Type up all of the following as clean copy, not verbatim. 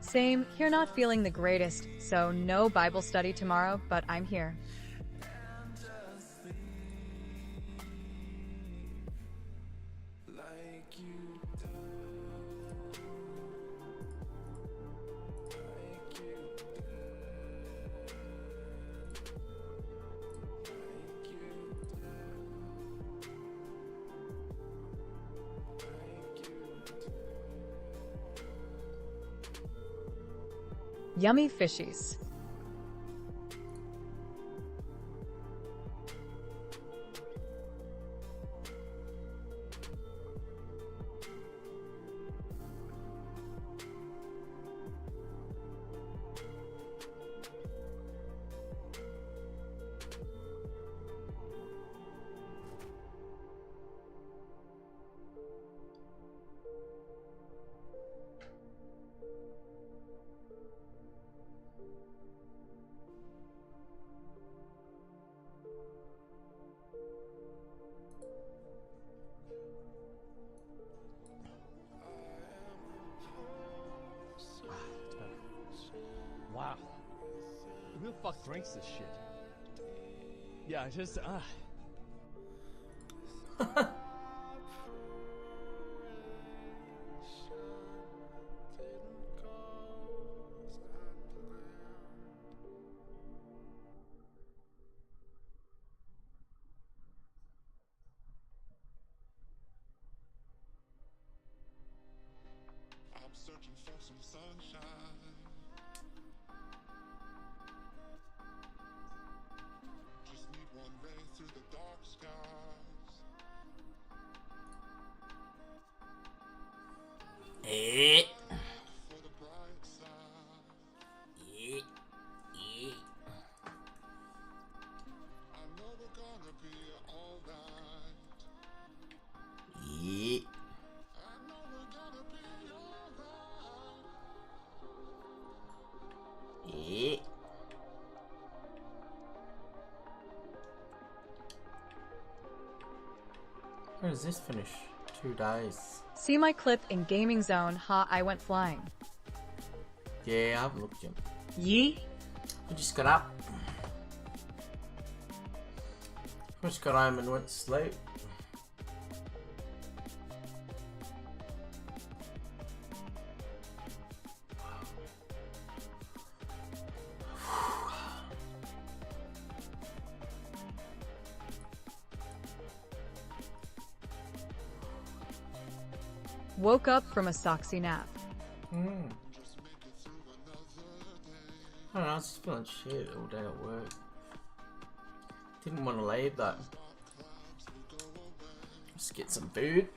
Same, you're not feeling the greatest, so no Bible study tomorrow, but I'm here. Yummy fishies. Wow. Who the fuck drinks this shit? Yeah, just, I'm searching for some sunshine. Just need one ray through the dark skies. For the bright side. I know we're gonna be alright. I know we're gonna be alright. Where does this finish? 2 days. See my clip in Gaming Zone, ha, I went flying. Yeah, I haven't looked yet. Yee? I just got up. I just got home and went to sleep. Woke up from a Soxy nap. I don't know, I was just feeling shit all day at work. Didn't want to leave though. Just get some food.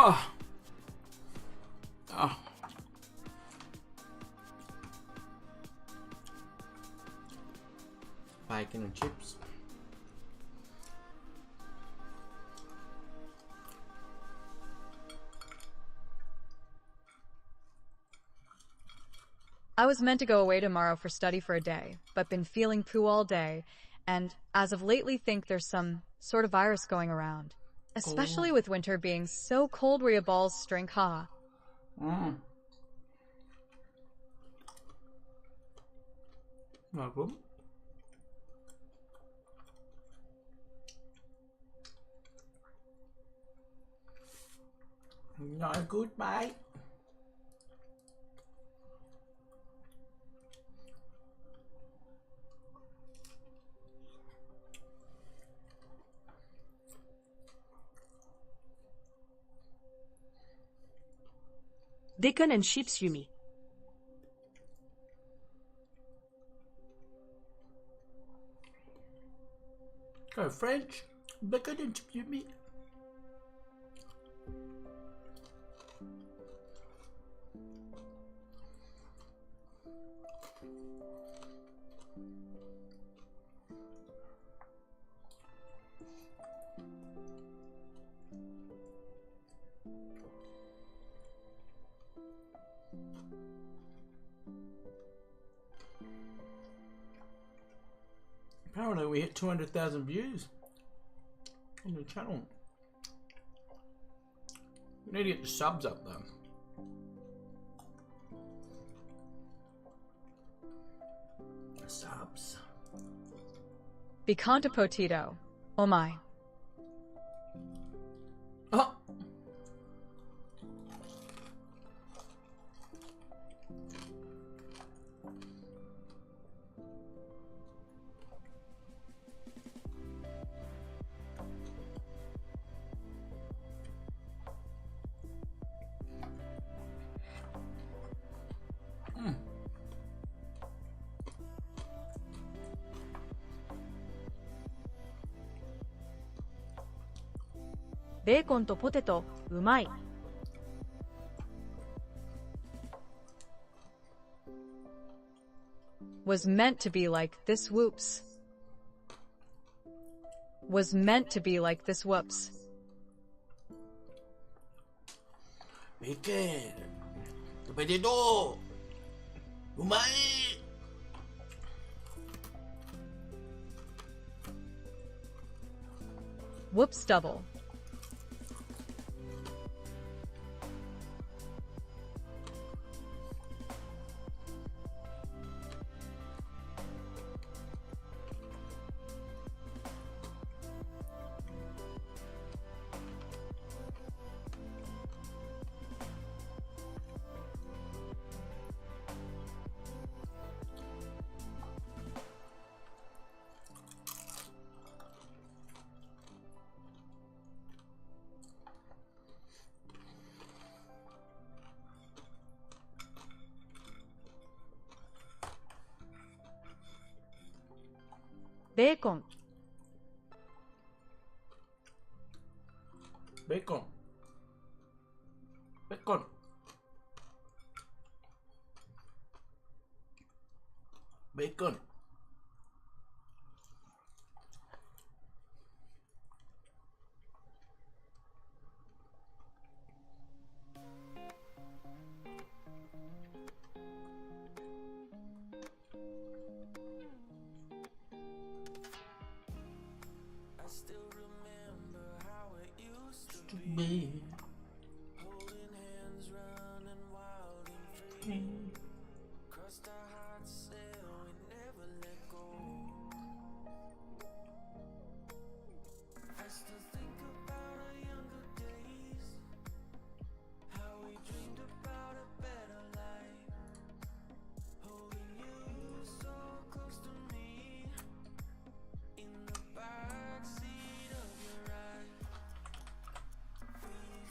Oh. Oh. Bacon and chips. I was meant to go away tomorrow for study for a day, but been feeling poo all day, and as of lately think there's some sort of virus going around. Especially with winter being so cold where your balls string, ha. No problem. No good, mate. Bacon and chips, Yumi. Go French. Bacon and chips, Yumi. Apparently we hit 200,000 views on the channel. We need to get the subs up though. Subs. Picante potito. Oh my. Oh. Bacon とポテト、うまい。Was meant to be like this, whoops. Was meant to be like this, whoops. Bacon. Potato. Umai. Whoops double. Bacon. Bacon. Bacon. Bacon. Be holding hands, running wild and free. Crossed our hearts, sail, we never let go. I still think about our younger days, how we dreamed about a better life. Holding you so close to me, in the backseat of your ride. We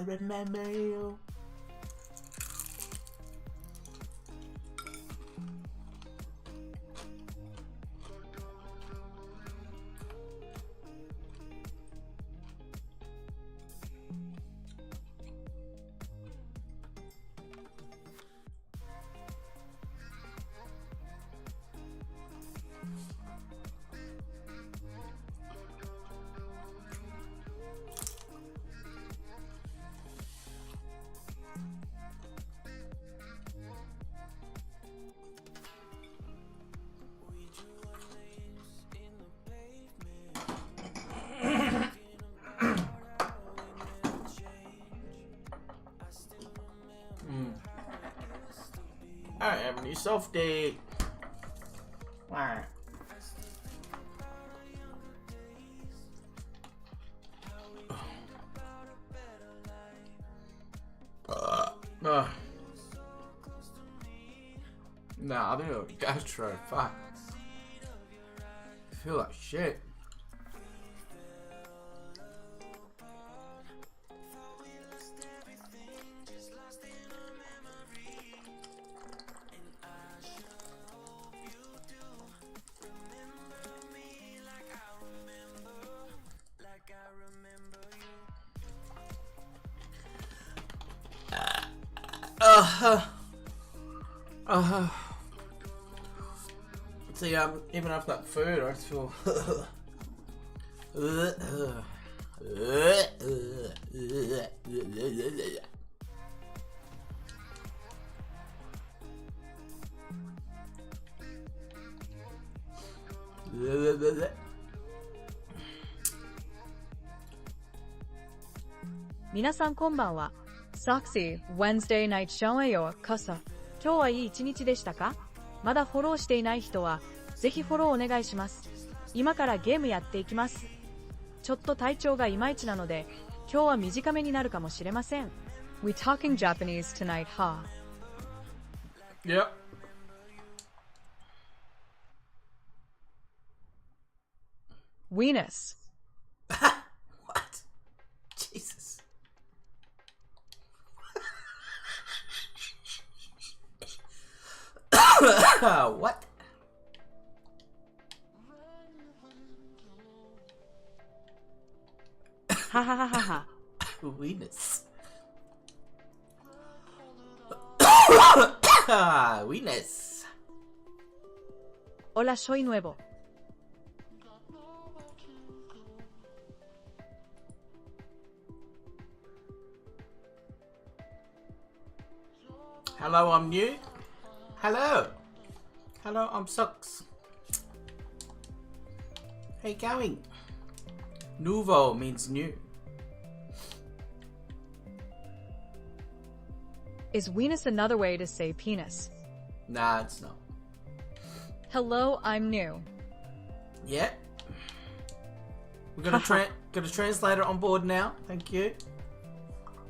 I remember you. I have any softie. Wow. Nah, I think I'll gastro. Fuck. I feel like shit. See, even after that food, I just feel. Minasan konbanwa. Soxy, Wednesday night show yo kasa. 今日はいい一日でしたか？まだフォローしていない人はぜひフォローお願いします。今からゲームやっていきます。ちょっと体調がいまいちなので今日は短めになるかもしれません。We talking Japanese tonight, huh? Yep. Weenus. What? Jesus. What? Ha ha ha ha ha. Weenus. Weenus. Hola, soy nuevo. Hello, I'm new. Hello. Hello, I'm Sox. How you going? Nouveau means new. Is weenus another way to say penis? Nah, it's not. Hello, I'm new. Yeah. We've got got a translator on board now. Thank you.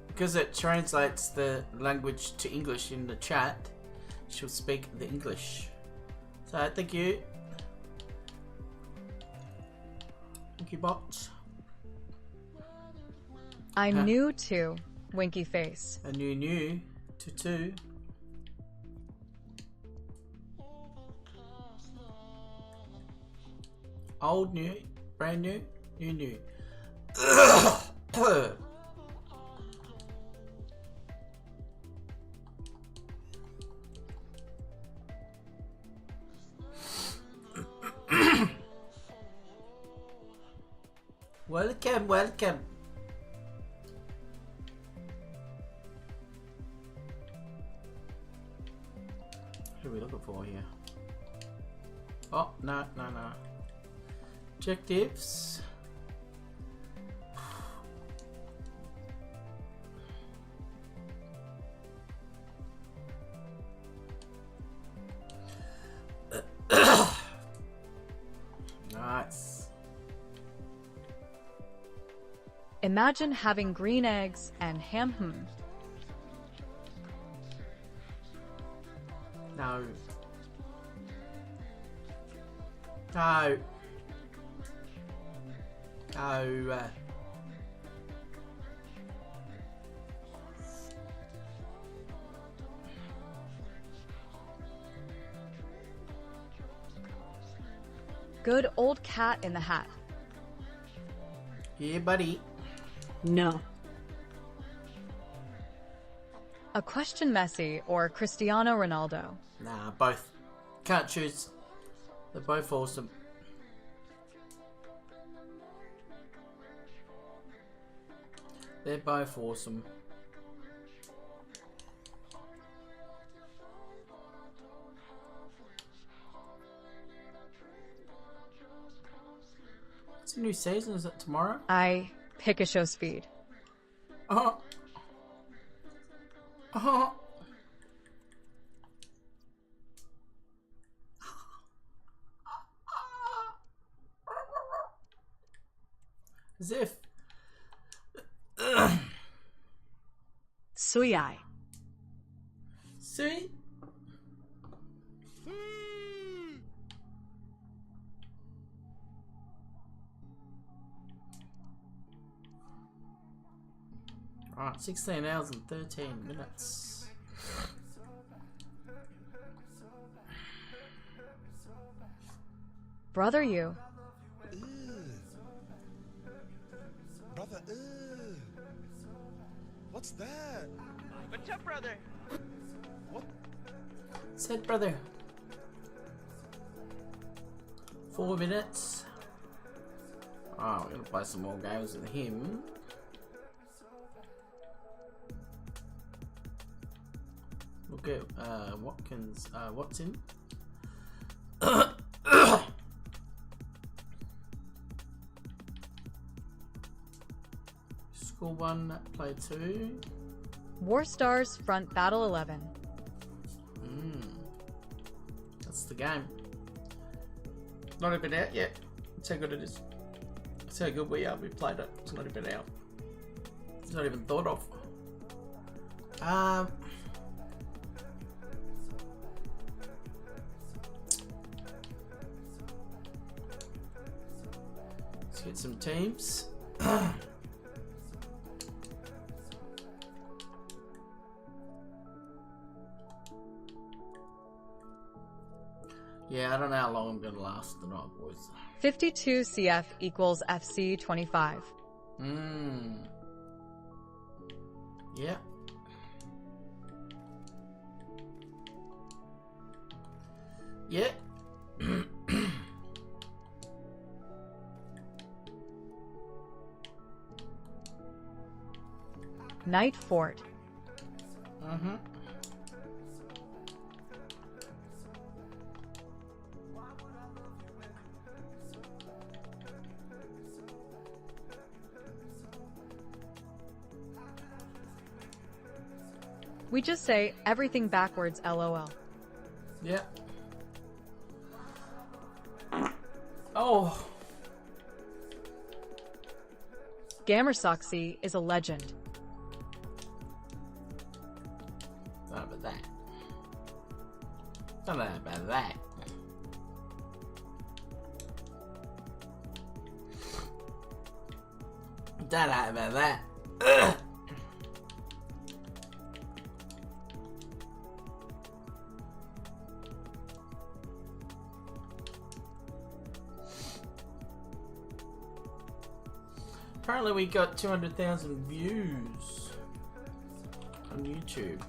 Because it translates the language to English in the chat, she'll speak the English. So thank you. Thank you, bots. I'm new too. Winky face. A new to. Old new, brand new, new. Welcome. Who are we looking for here? Oh, no. Objectives. Nice. Imagine having green eggs and ham. No. good old Cat in the Hat. Yeah, buddy. No. A question Messi or Cristiano Ronaldo. Nah, both. Can't choose. They're both awesome. They're both awesome. It's a new season, is it tomorrow? I pick a show speed. Oh. Oh. As if. Suyai. See? Alright, 16 hours and 13 minutes. Brother you. Brother, what's that? What's up, brother? What? Said brother. 4 minutes. Oh, we're gonna play some more games with him. Look at Watkins. Watson. School 1, play 2. War Stars Front Battle 11. That's the game. Not even out yet. That's how good it is. That's how good we are. We played it. It's not even out. It's not even thought of. Let's get some teams. Yeah, I don't know how long I'm gonna last tonight, boys. 52 CF equals FC 25. Yeah. Yeah. Night Fort. We just say everything backwards, LOL. Yeah. Oh. Gamer Soxy is a legend. Don't know about that. Don't know about that. Don't know about that. Ugh. Apparently we got 200,000 views on YouTube.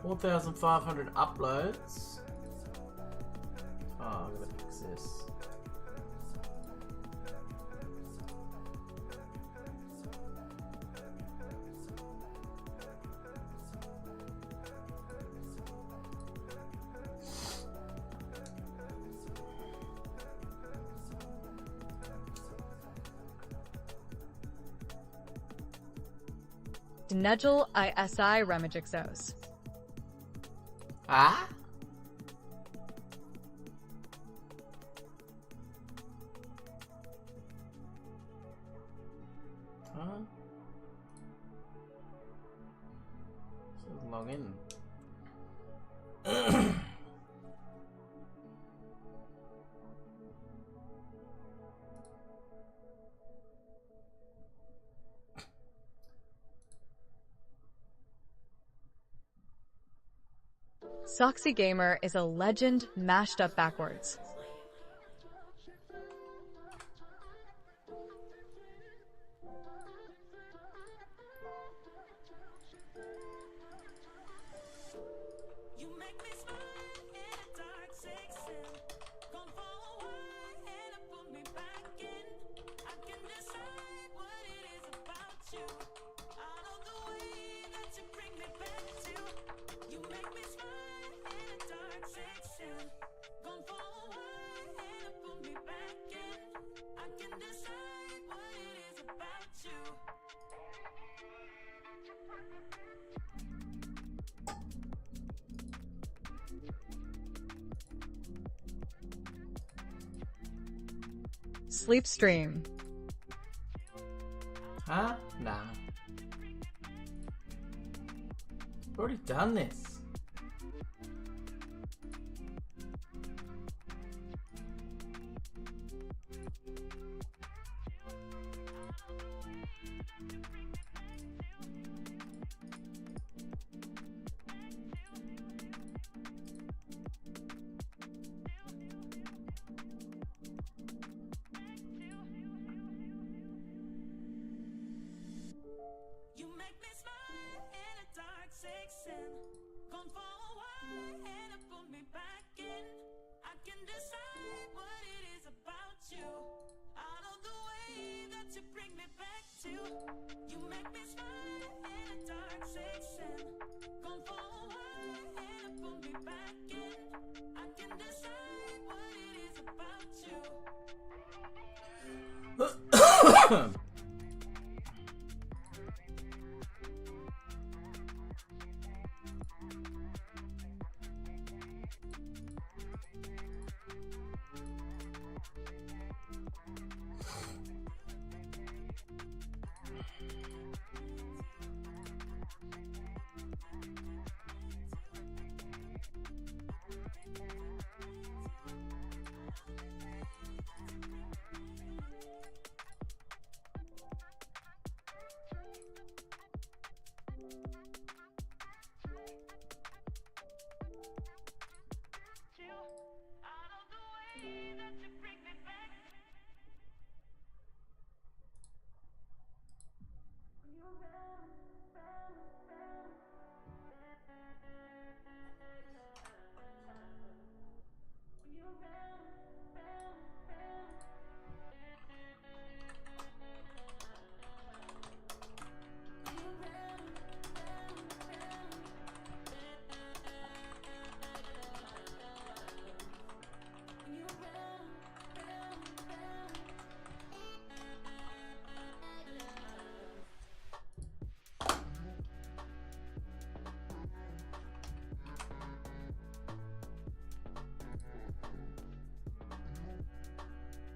4,500 uploads. Oh, I'm gonna fix this. Dnegel ISI Remagixos. Ah? Huh? Let's log in. Soxygamer is a legend mashed up backwards. You make me smile in a dark section. Gone for a while and put me back in. I can decide what it is about you. I know the way that you bring me back to. You make me smile in a dark section. Gone for a while and put me back in. I can decide what it is about you. Sleep stream. Huh? Nah. Already done this. You make me smile in a dark section. Gone for a while and put me back in. I can decide what it is about you. I know the way that you bring me back to. You make me smile in a dark section. Gone for a while and put me back in. I can decide what it is about you. I know the way that you bring me back.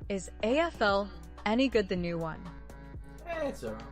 Is AFL any good, the new one? It's alright.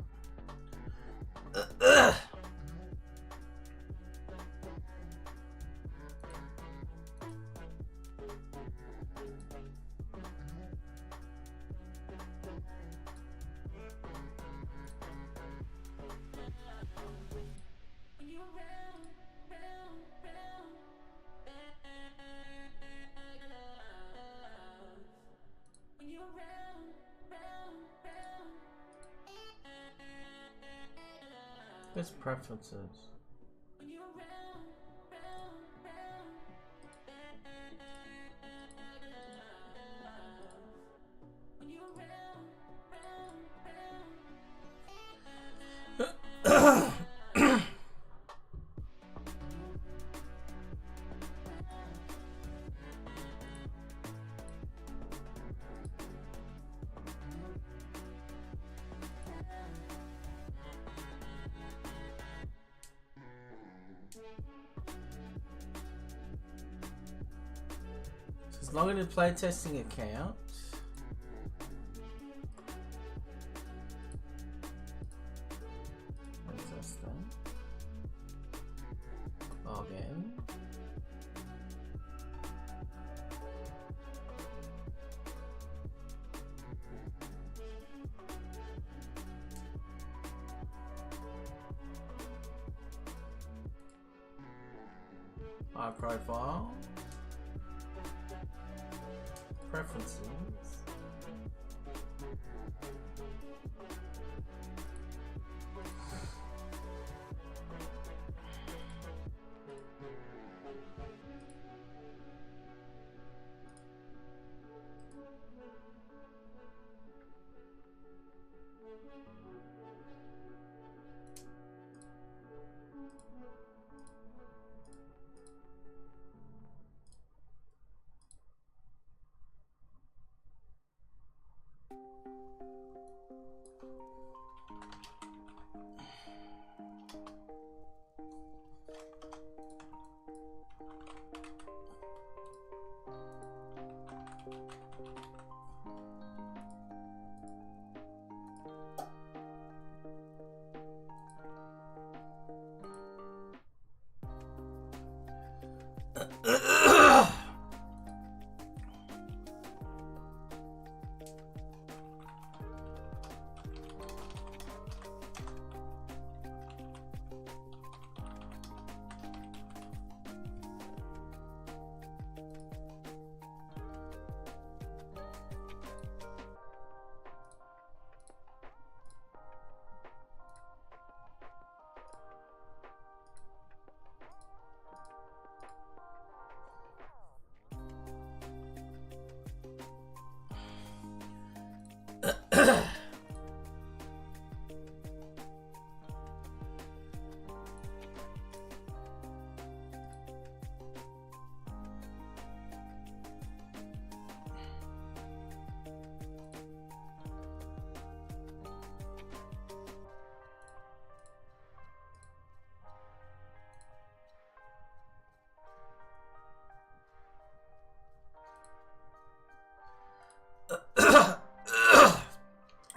There's preferences. As long as the playtesting account. Playtesting. Login. High profile. Preferences.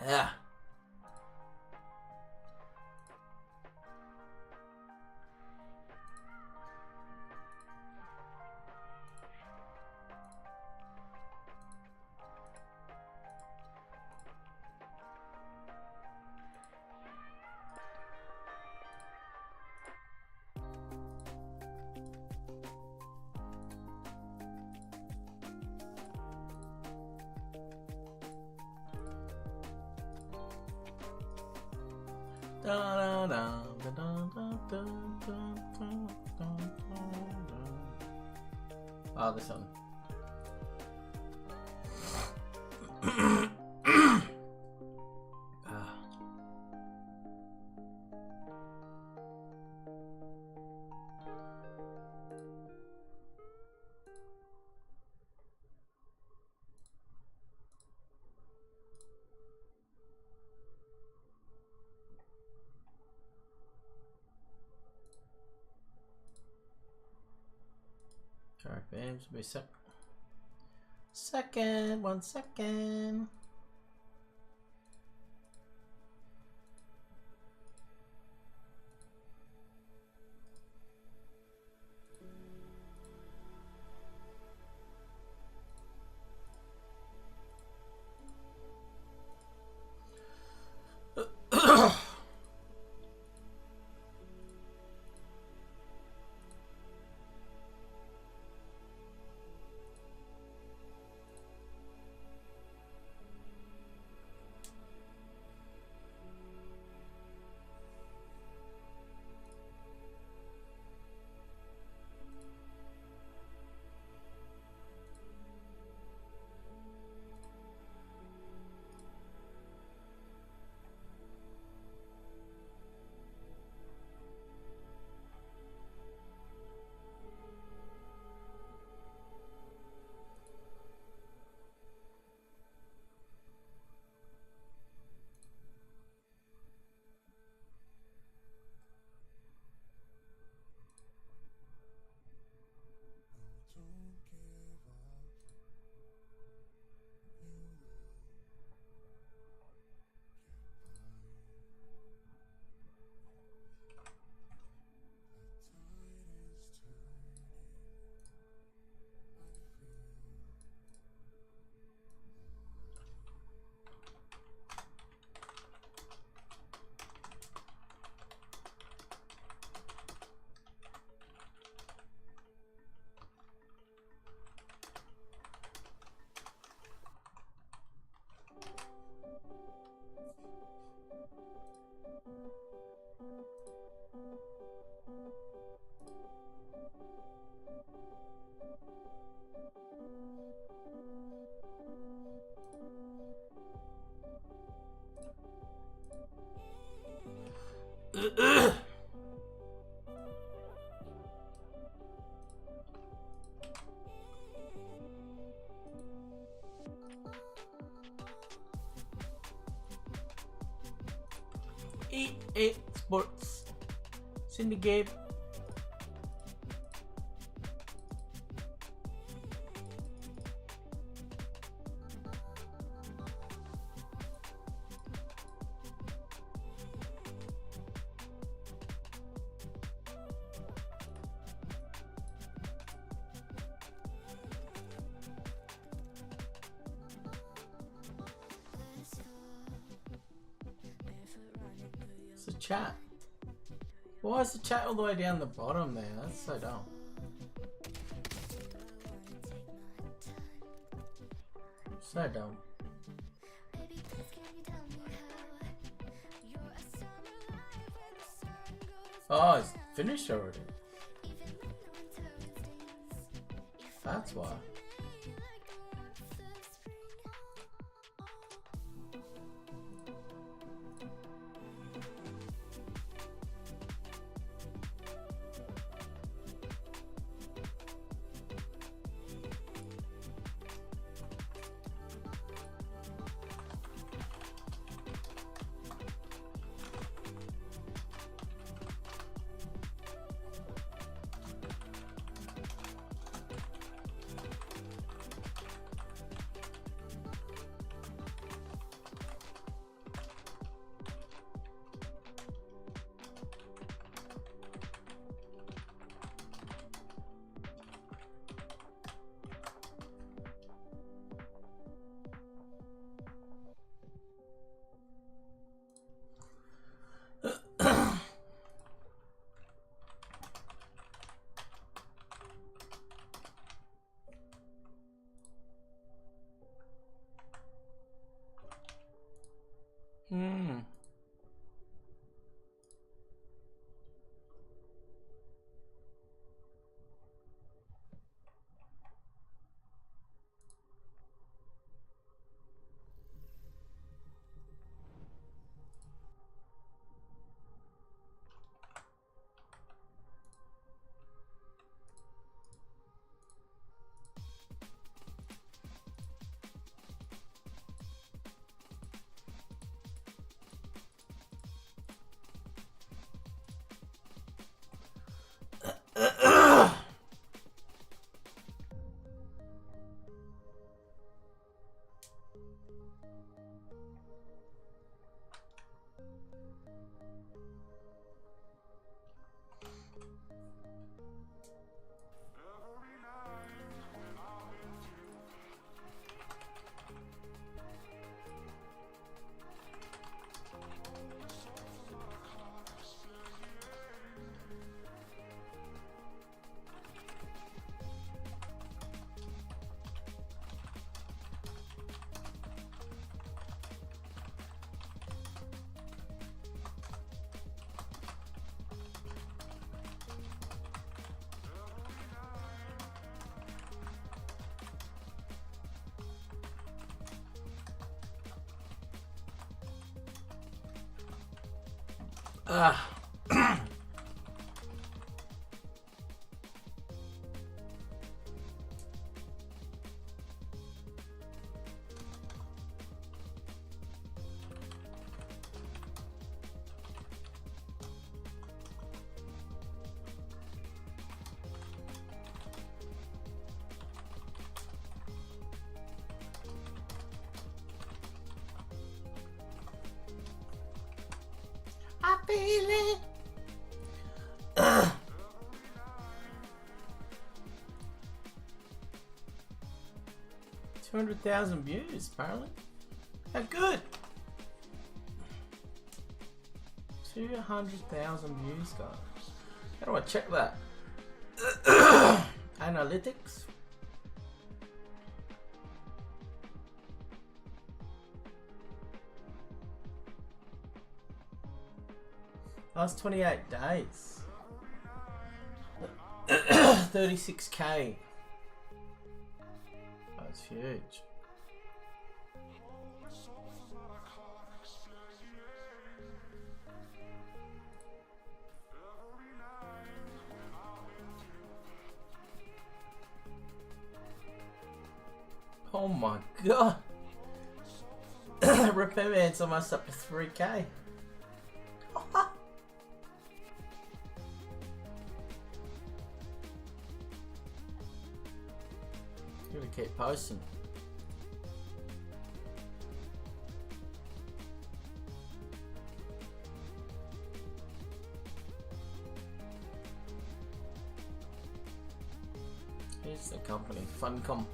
Yeah. Oh, this one. Correct, babes. Be second. 1 second. EA Sports. Cindy Gabe. It's a chat. Why is the chat all the way down the bottom there? That's so dumb. So dumb. Oh, it's finished already. That's why. Hmm. Ah. 200,000 views, apparently. How good! 200,000 views, guys. How do I check that? Analytics. Last 28 days. 36k. That's huge. Oh my god. Repairman's almost up to 3k. Gotta keep posting. Here's the company, Funcom.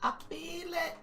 I feel it.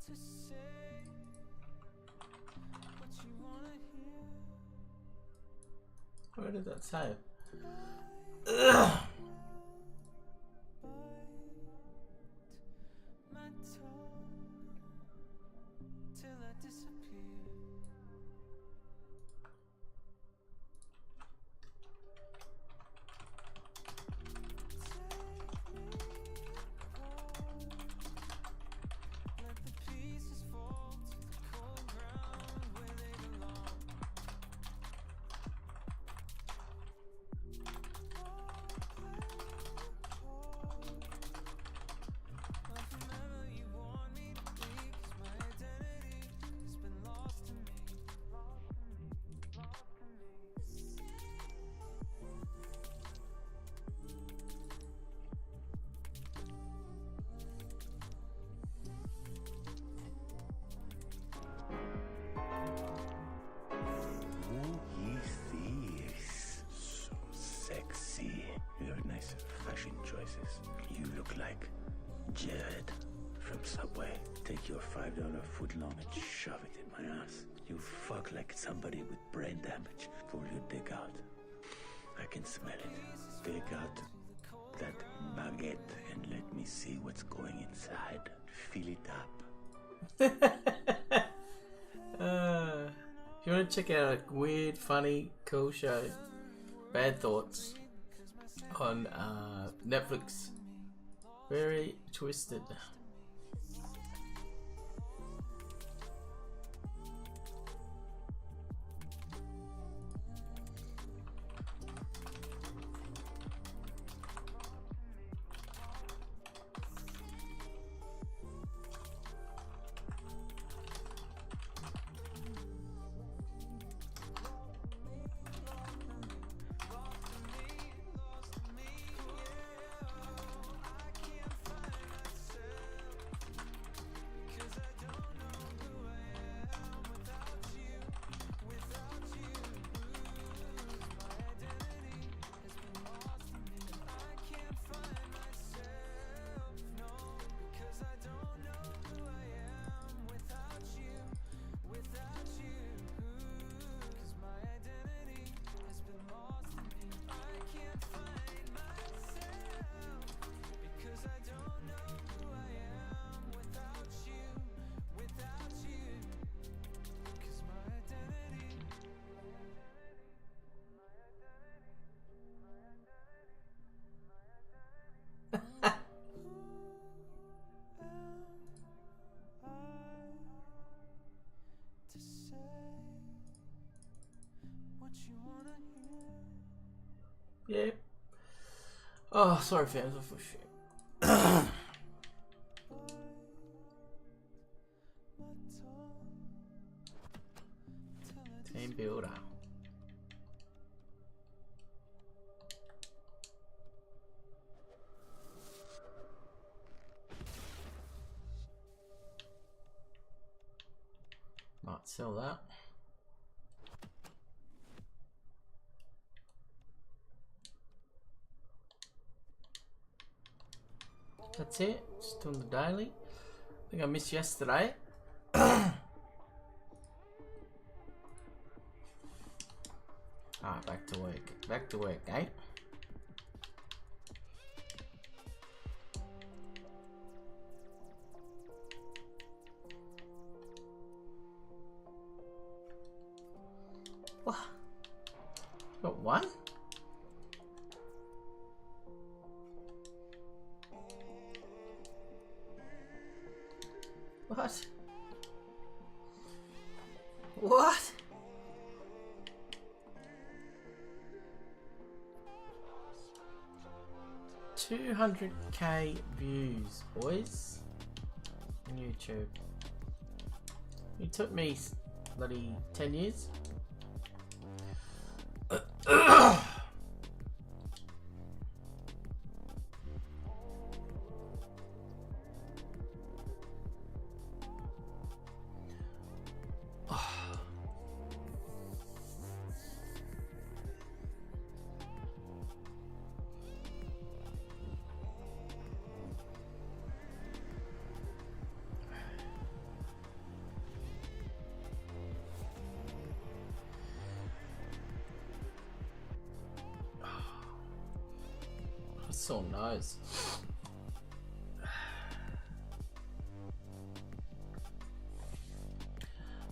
To say what you wanna hear. Where did that say? My tongue till I disappear. Let the pieces fall to the cold ground where they belong. Of whomever you want me to be, 'cause my identity has been lost to me. Oh, yes. So sexy. You have nice fashion choices. You look like Jared from Subway. Take your $5 footlong and shove it in my ass. You fuck like somebody with brain damage. Pull your dick out. I can smell it. Take out that baguette and let me see what's going inside. Fill it up. If you want to check out a weird, funny, cool show, Bad Thoughts, on Netflix. Very twisted. Yeah. Oh, sorry fans, I feel shit. Team builder. Might sell that. That's it. Just doing the daily. I think I missed yesterday. Back to work. Back to work, eh? What? Got one? What? What? $200k views, boys, on YouTube. It took me bloody 10 years. So nice.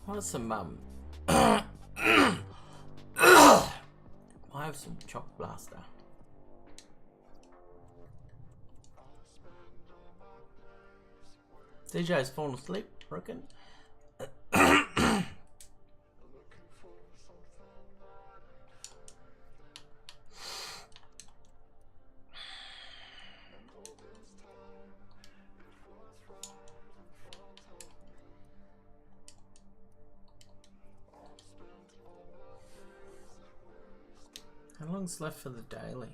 Want some I have some Choc Blaster. DJ's fallen asleep, reckon. How long's left for the daily?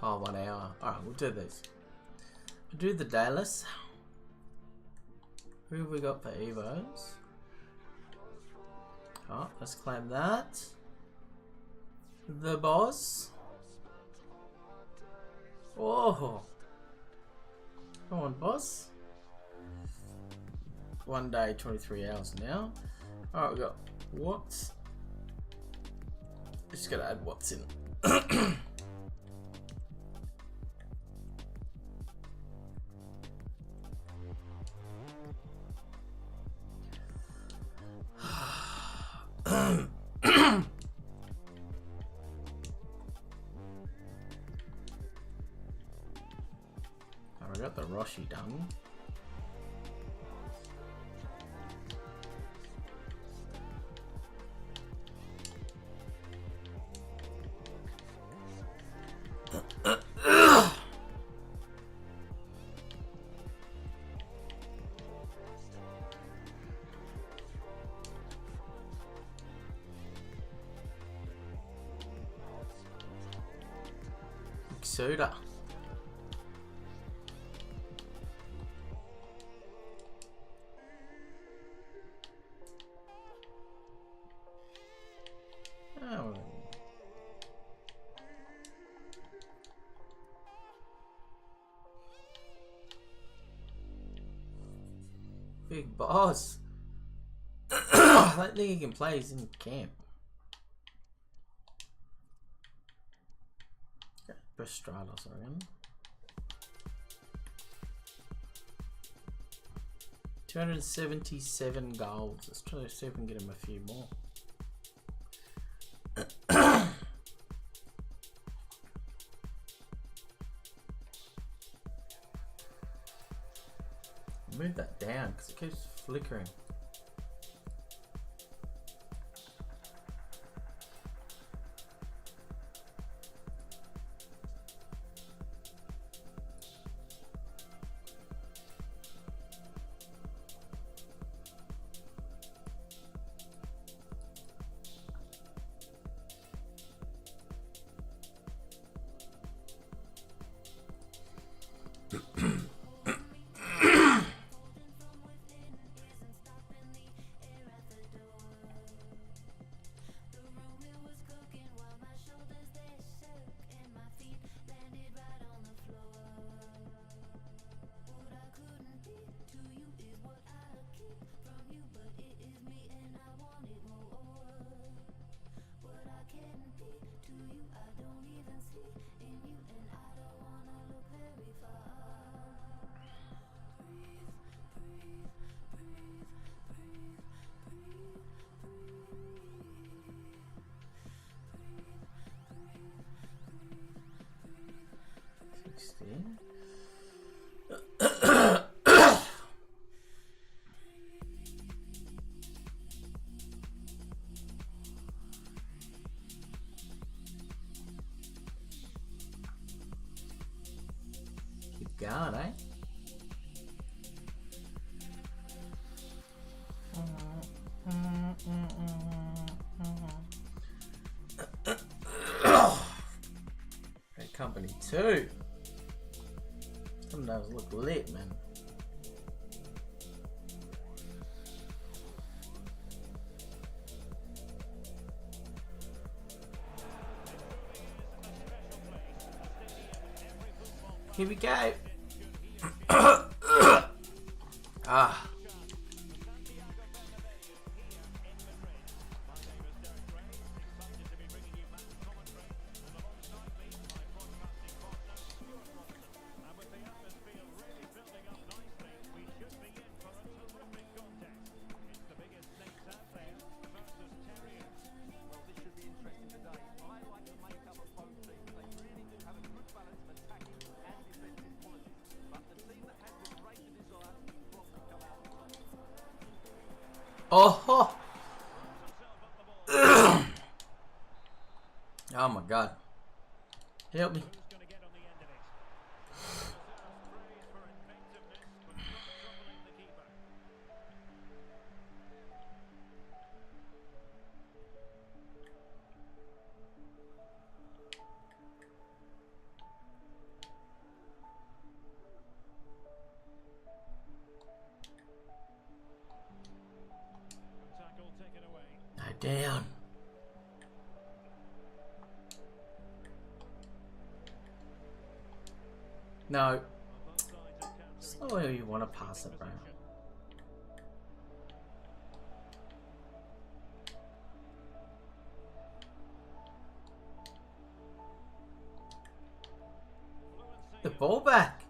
Oh, 1 hour. Alright, we'll do this. We'll do the dailies. Who have we got for Evos? Oh, let's claim that. The boss. Oh. Come on, boss. 1 day, 23 hours now. Alright, we got Watts. Just gotta add Watts in. I got the Roshi done. Soda. Oh. Big boss. I don't think he can play. He's in camp. Best Stratos, I reckon. 277 goals. Let's try to see if we can get him a few more. Move that down because it keeps flickering. Keep going, eh? Great company too. Some of those look lit, man. Here we go. Ah. Oh, oh. Oh my God. Help me. Down. No. It's not where you want to pass it, bro. The ball back.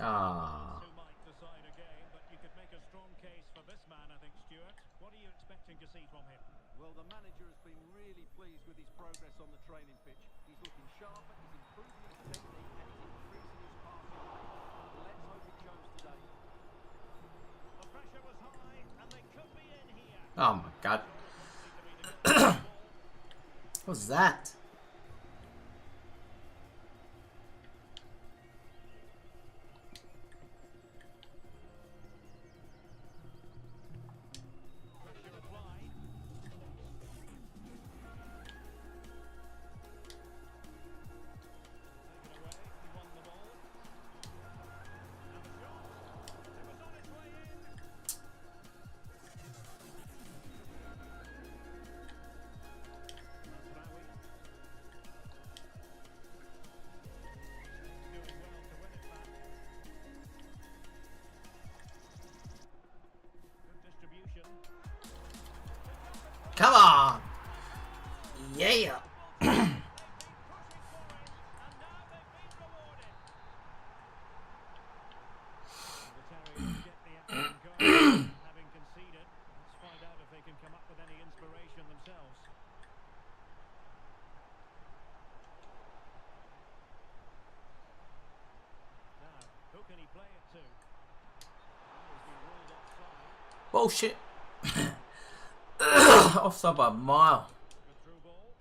Ah. Who might decide a game, but you could make a strong case for this man, I think, Stuart. What are you expecting to see from him? Well, the manager has been really pleased with his progress on the training pitch. He's looking sharper, he's improving his technique, and he's increasing his passing rate. Let's hope it shows today. The pressure was high, and they could be in here. Oh my God. What's that? Come on! Yeah! come up with any inspiration themselves. Now, who can he play it to? He's been ruled offside. Bullshit. Offside by a mile. Good through ball.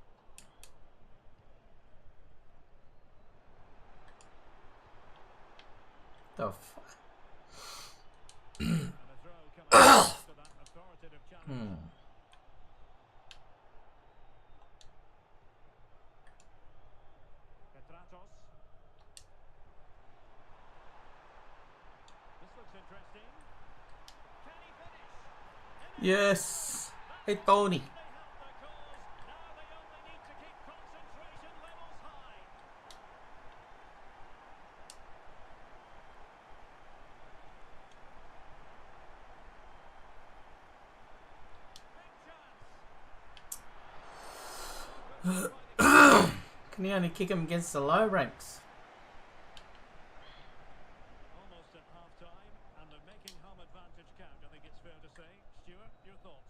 The fuck? And a throw coming after that authoritative challenge. Petratos. This looks interesting. Can he finish? Yes. Hey, Tony. They help their cause. Now they only need to keep concentration levels high. Big chance. Can you only kick him against the low ranks? Almost at half time, and they're making home advantage count, I think it's fair to say. Stuart, your thoughts?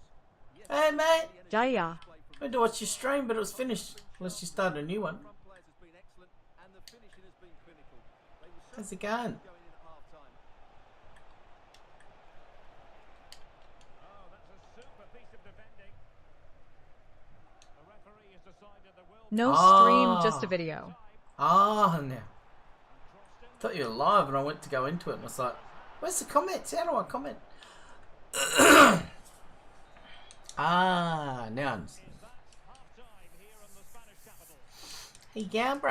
Hey, mate. Jaya. I had to watch your stream, but it was finished. Unless you started a new one. Front players has been excellent, and the finishing has been clinical. They were How's it certainly going? going in at half time. Oh, that's a super piece of defending. The referee has decided there will No Ah. stream, just a video. Ah, now. I thought you were live and I went to go into it and I was like, where's the comments? How do I comment? Ah, now I understand. half time here in the Spanish capital. Hey, going, bro.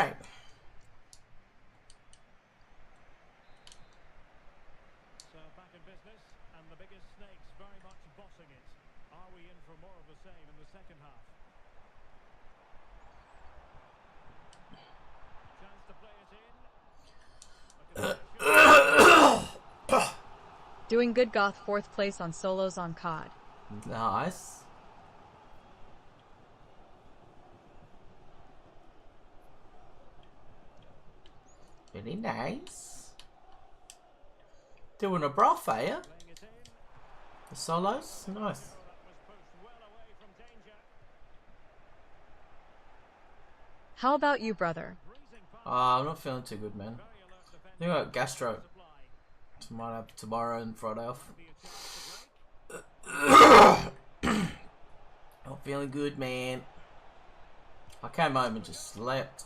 So back in business, and the biggest snakes very much bossing it. Are we in for more of the same in the second half? Chance to play it in. Doing good, Goth, 4th place on solos on COD. Nice. Very nice. Doing a broth, are you? Playing it in. The solos? Nice. That was pushed well away from danger. How about you, brother? Breezing past. I'm not feeling too good, man. Very alert I defender. think I got gastro. Supply. Might have tomorrow and Friday off. Be a chance to break. Not feeling good, man. I came home and just slept.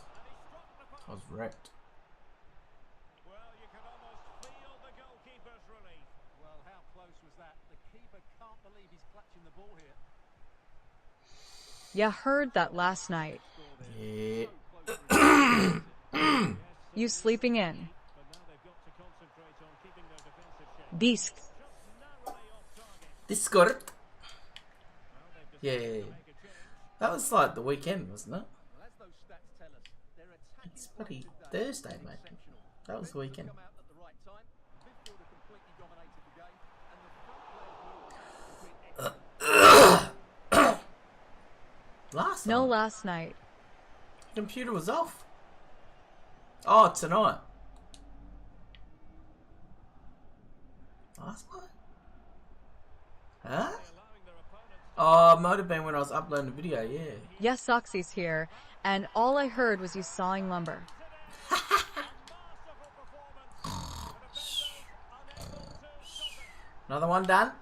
I was wrecked. Well, you can almost feel the goalkeeper's relief. Well, how close was that? The keeper can't believe he's clutching the ball here. Ya heard that last night. Yeah. You sleeping in. But now they've got to concentrate on keeping their defensive shape. Disc. Just narrowly off target. Discord. Well, they've Yeah. decided to make a change. That was like the weekend, wasn't it? Well, as those stats tell us, their attacking It's play bloody today Thursday, was mate. exceptional. That was the weekend. Come out at the right time. Midfielder completely dominated the game, and the front players' movement has been excellent. Last No, night. last night. Computer was off. Oh, tonight. Last night? Huh? Allowing their opponents Oh, it might have been when I was uploading the video, yeah. Yes, Soxy's here, and all I heard was you sawing lumber. masterful performance. Unable to stop it. Another one done.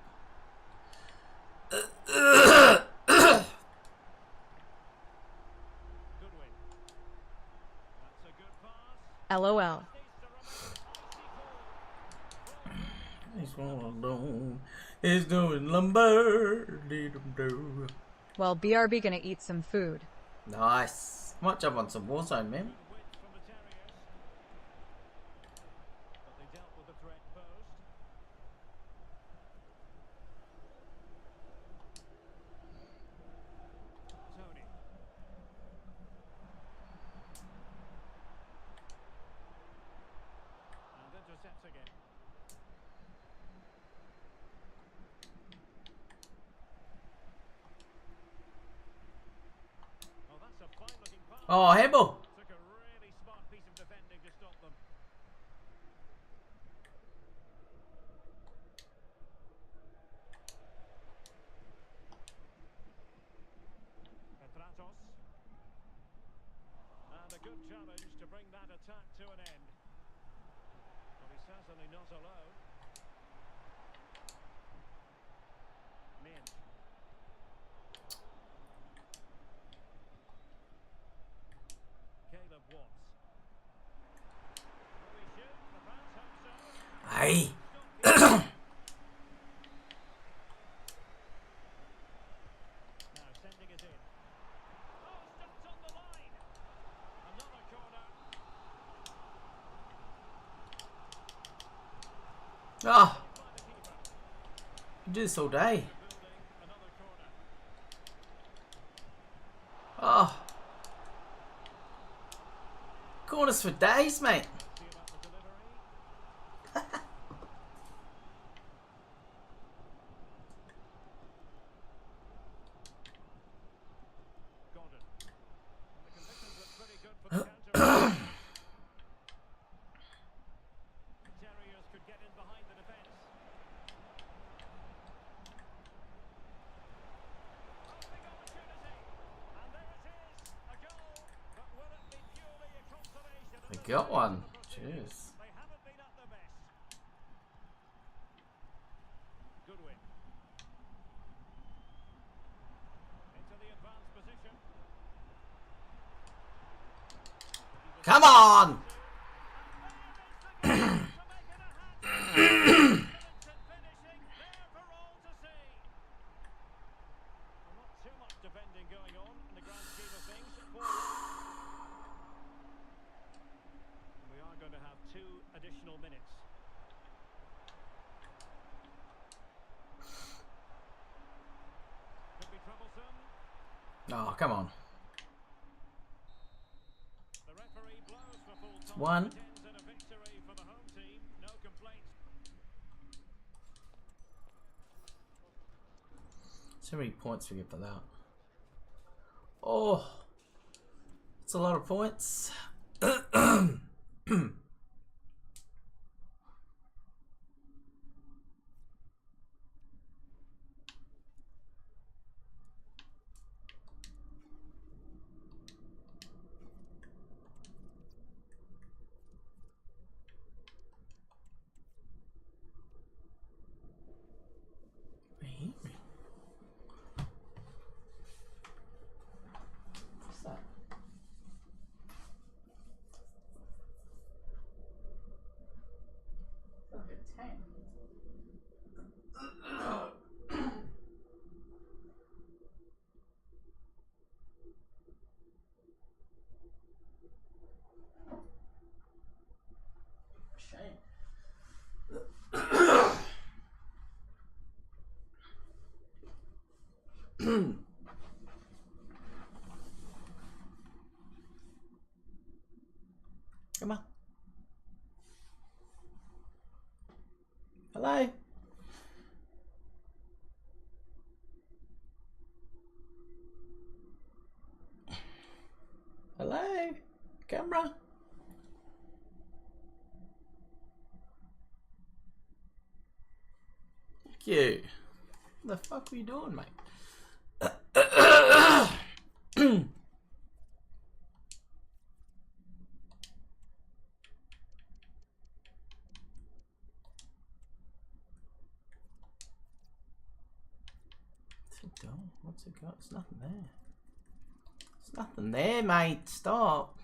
Good win. That's a good pass. LOL. Needs to run icy cold. He's all alone. He's doing lumber. Dee-dum-doo. Well, BRB gonna eat some food. Nice. Might jump on some Warzone, man. Width from the Terriers. But they dealt with the threat posed. Tony. And intercepts again. Oh, that's a fine looking pass. Oh, Hebel. Took a really smart piece of defending to stop them. bring that attack to an end. But he's certainly not alone. Min. Caleb Watts. Will he shoot? The fans hope so. Hey. Now sending it in. Oh, stopped on the line. Another corner. Oh, By the keeper. you do this all day. Building another corner. Oh. Corners for days, mate. See about the delivery. Gordon. And the conditions look pretty good for the counter. The Terriers could get in behind the defence. Oh, big opportunity. And there it is. A goal. But will it be purely a consolation? They got one. Cheers. They haven't been at their best. Goodwin. Into the advanced position. Come on. And there is the goal to make it a hat-trick. Finishing there for all to see. Well, not too much defending going on in the grand scheme of things. We are going to have 2 additional minutes. Could be troublesome. Oh, come on. The referee blows for full time. One. It ends in a victory for the home team. No complaints. So many points we get for that. Oh, it's a lot of points. What's that? Like a tank. Shame. Come on. Hello. Hello. Camera. Thank you. What the fuck were you doing, mate? What's it doing? What's it got? There's nothing there. There's nothing there, mate. Stop.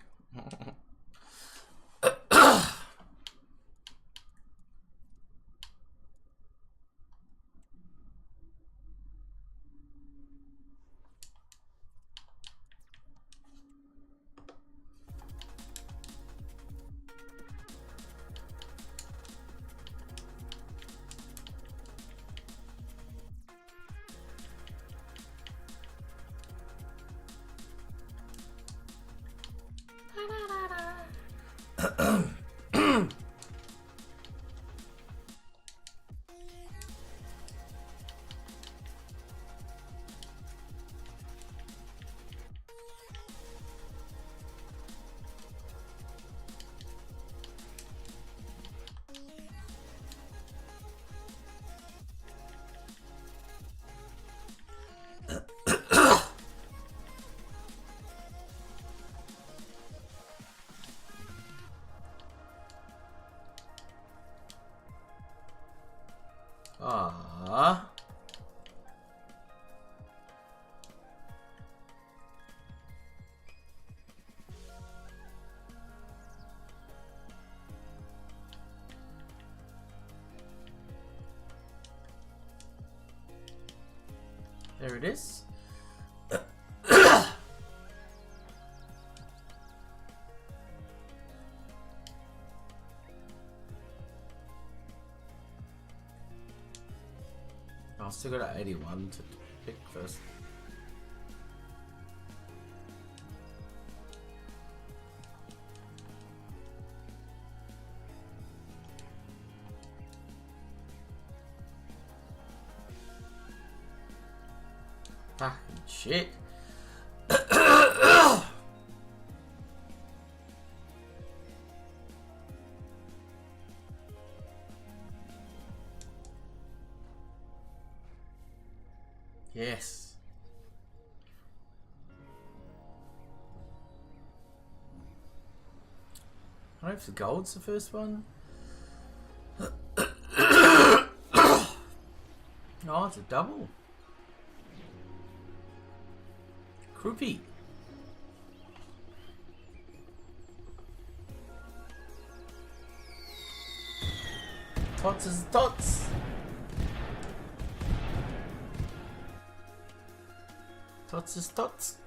There it is. I've still got an 81 to pick first. Fucking shit. Yes. I don't know if the gold's the first one. Oh, it's a double. Croupy. Tots is tots. Tots is tots.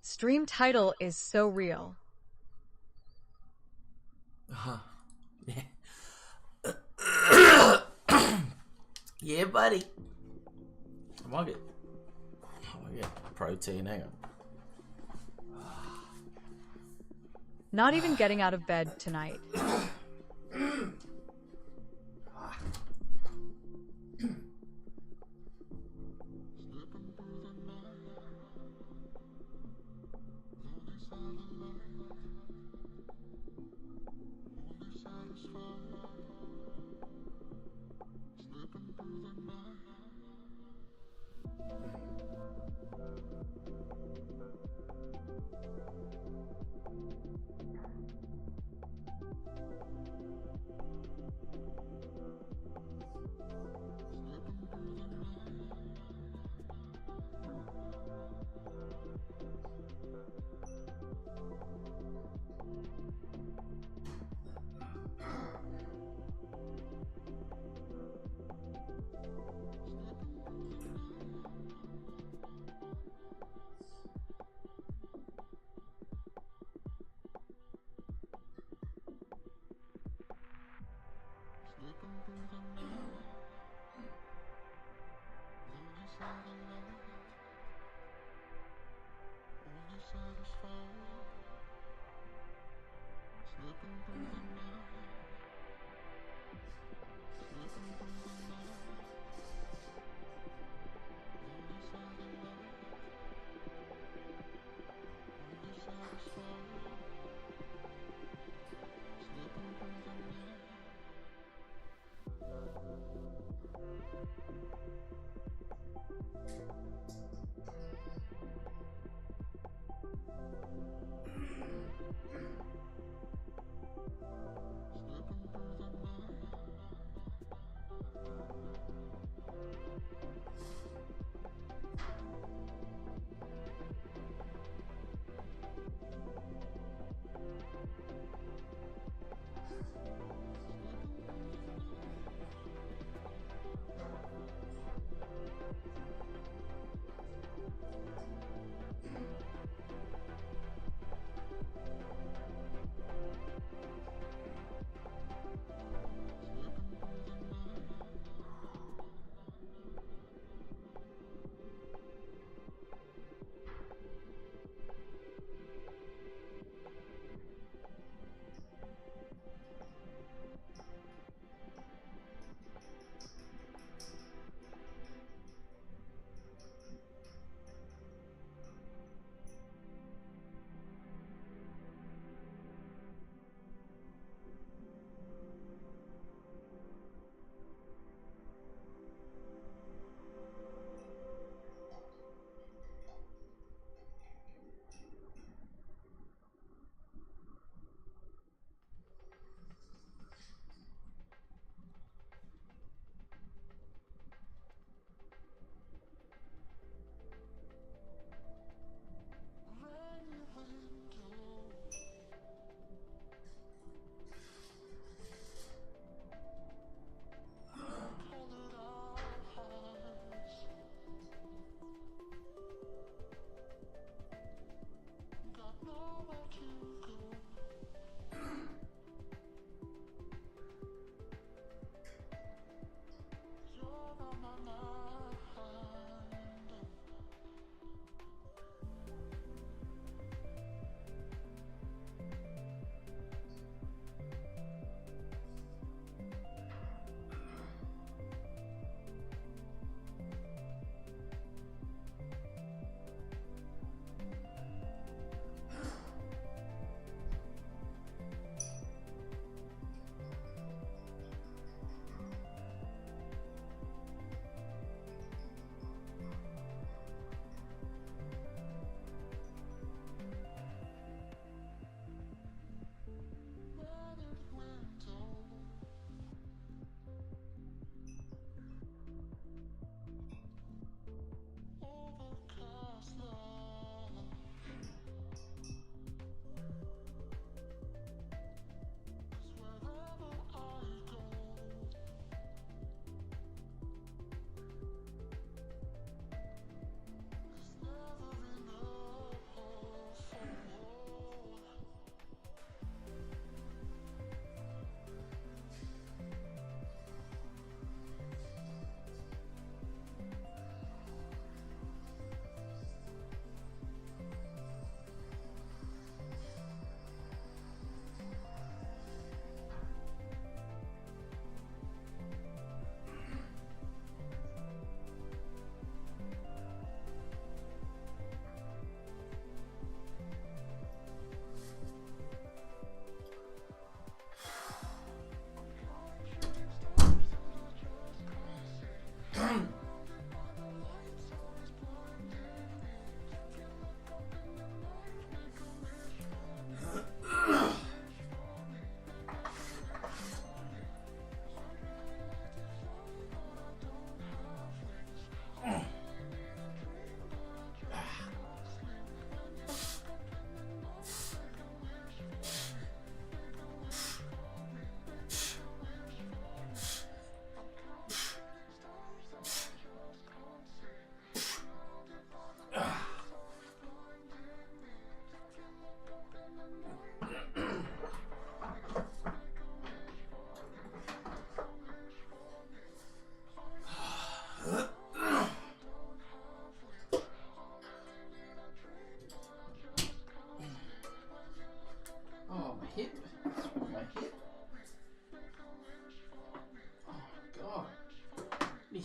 Stream title is so real. Yeah. Yeah, buddy. I might get protein. Hang on. Not even getting out of bed tonight.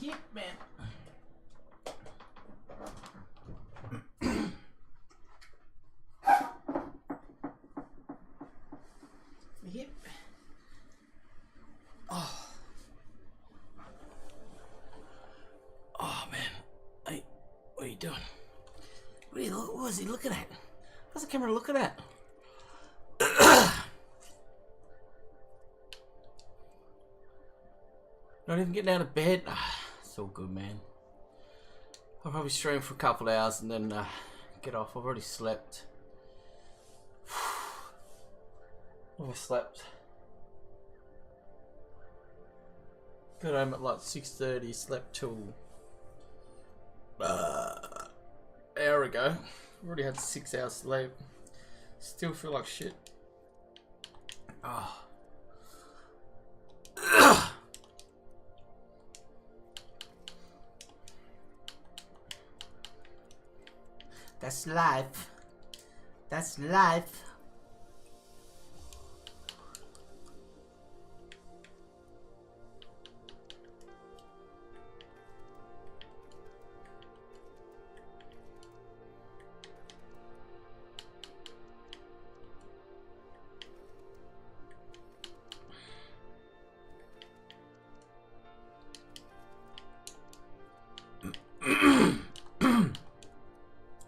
hip, man. My hip. Oh. doing? What was he looking at? What's the camera looking at? Not even getting out of bed. It's all good, man. I'll probably stream for a couple of hours and then get off. I've already slept. Overslept. Got home at like 6:30. Slept till hour ago. Already had 6 hours sleep. Still feel like shit. That's life. That's life.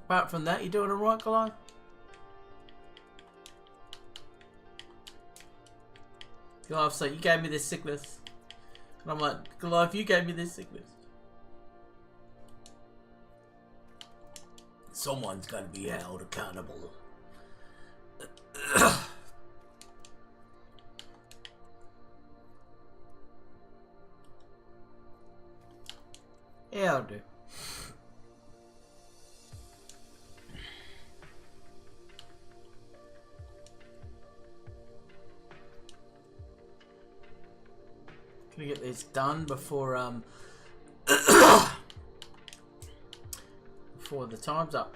Apart from that, you doing alright, Goliath? Goliath's like, you gave me this sickness. And I'm like, Goliath, you gave me this sickness. Someone's gotta be held accountable. Yeah, I'll do. Gonna get this done before before the time's up.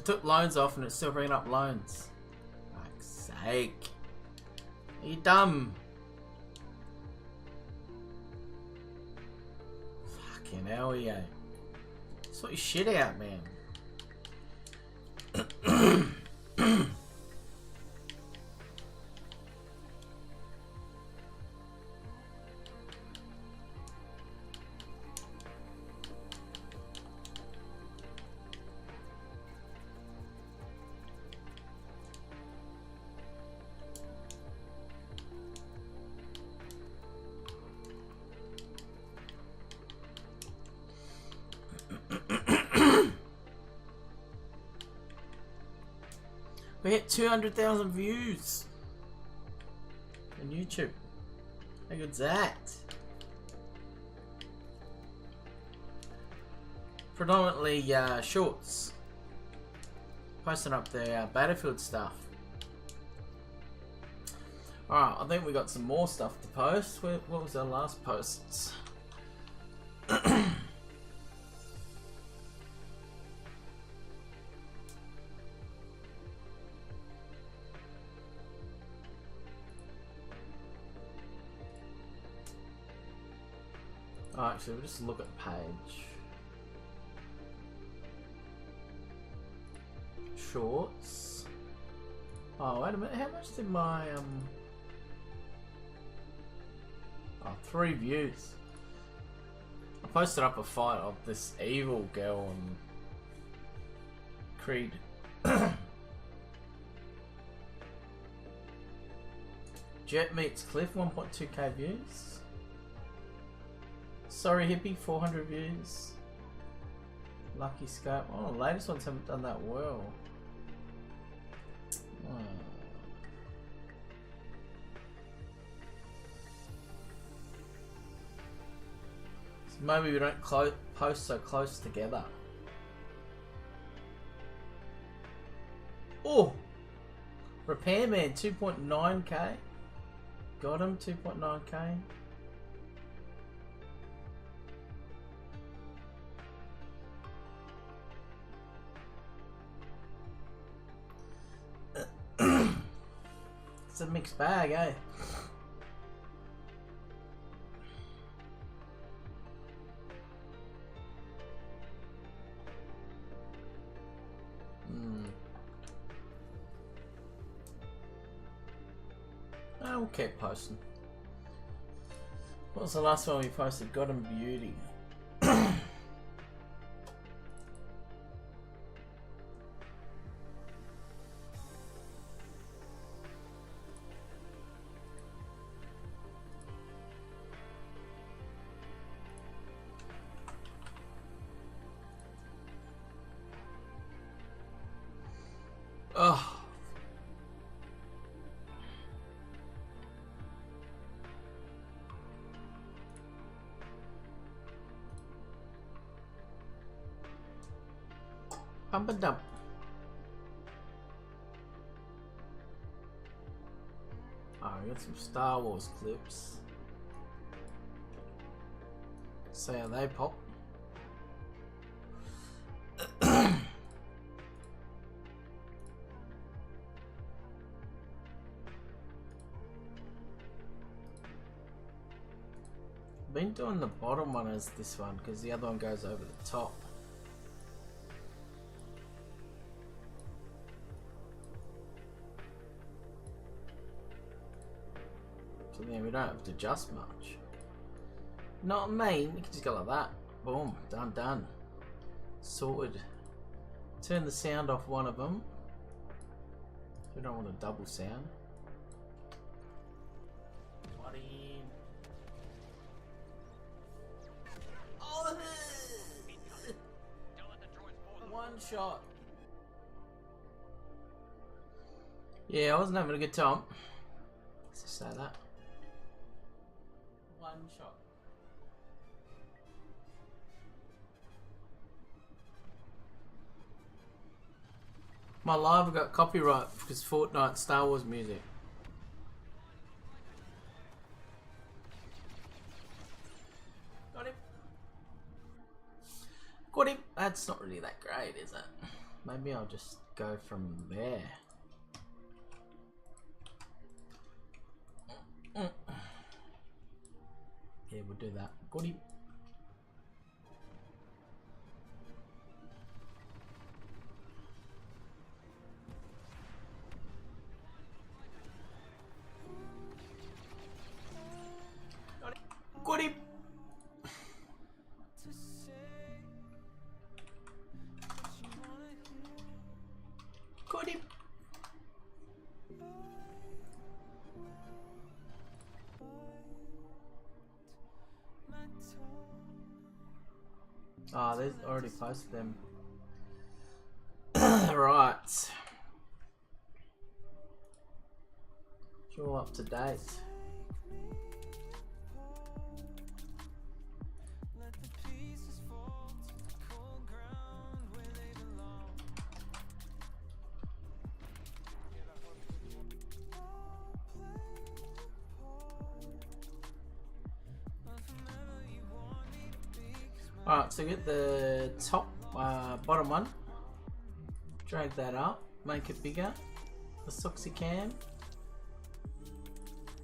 Took loans off and it's still bringing up loans. Fuck's sake. Are you dumb? Fucking hell, yeah. Sort your shit out, man. We hit 200,000 views on YouTube. How good's that? Predominantly shorts. Posting up the Battlefield stuff. Alright, I think we got some more stuff to post. What was our last posts? Oh, actually, we'll just look at the page. Shorts. Oh, wait a minute. How much did my Oh, 3 views. I posted up a fight of this evil girl on Creed. Jet meets Cliff, 1.2k views. Sorry Hippie, 400 views. Lucky Scope. Oh, the latest ones haven't done that well. Oh. So maybe we don't post so close together. Oh! Repairman, 2.9k. Got him, 2.9k. It's a mixed bag, eh? we'll keep posting. What was the last one we posted? God and Beauty. Oh. Pump and dump. Oh, we got some Star Wars clips. See how they pop. Been doing the bottom one as this one because the other one goes over the top. So then we don't have to adjust much. Not mean, we can just go like that. Boom, done, done. Sorted. Turn the sound off one of them. We don't want a double sound. One shot. Yeah, I wasn't having a good time. Let's just say that. One shot. My live got copyright because Fortnite Star Wars music. Got him. Got him. That's not really that great, is it? Maybe I'll just go from there. Yeah, we'll do that. Got him. Got him. Got him. Ah, they've already posted them. Right. It's all up to date. Alright, so get the top, bottom one, drag that up, make it bigger, the Soxycam,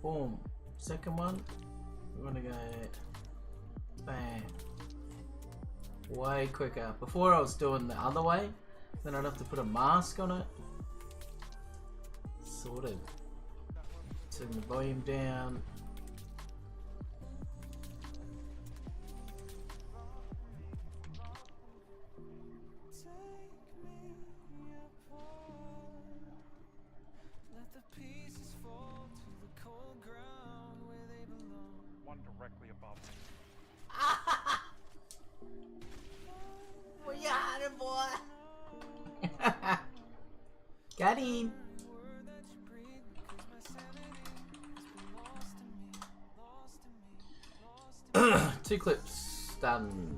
boom, second one, we want to go, bam, way quicker. Before I was doing the other way, then I'd have to put a mask on it, sorted, turn the volume down. One directly above me. Where you hiding, boy? Got him. 2 clips done.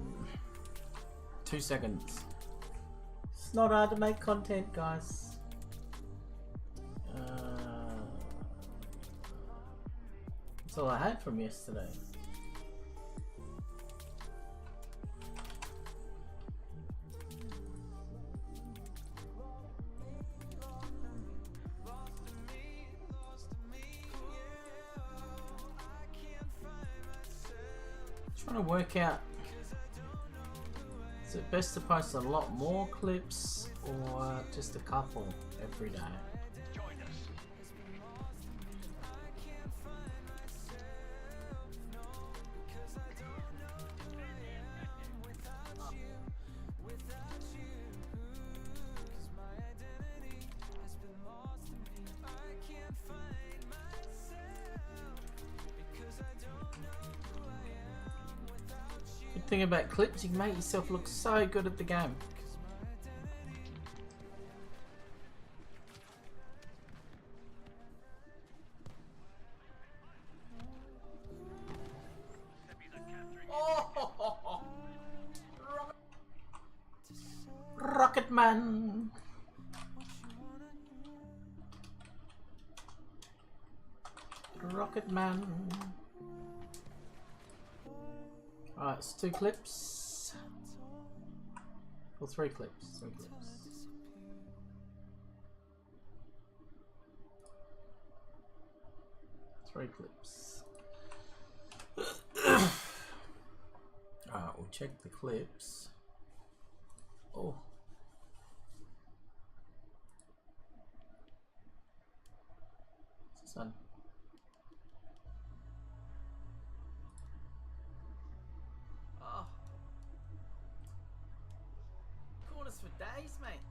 2 seconds. It's not hard to make content, guys. That's all I had from yesterday. Trying to work out, is it best to post a lot more clips or just a couple every day? thing about clips, you can make yourself look so good at the game. Oh, Rocket Man. Rocket Man. Alright, it's 2 clips. Or 3 clips. 3 clips. Three clips. Alright, we'll check the clips. Oh. What's this one? Oh. Corners for days, mate.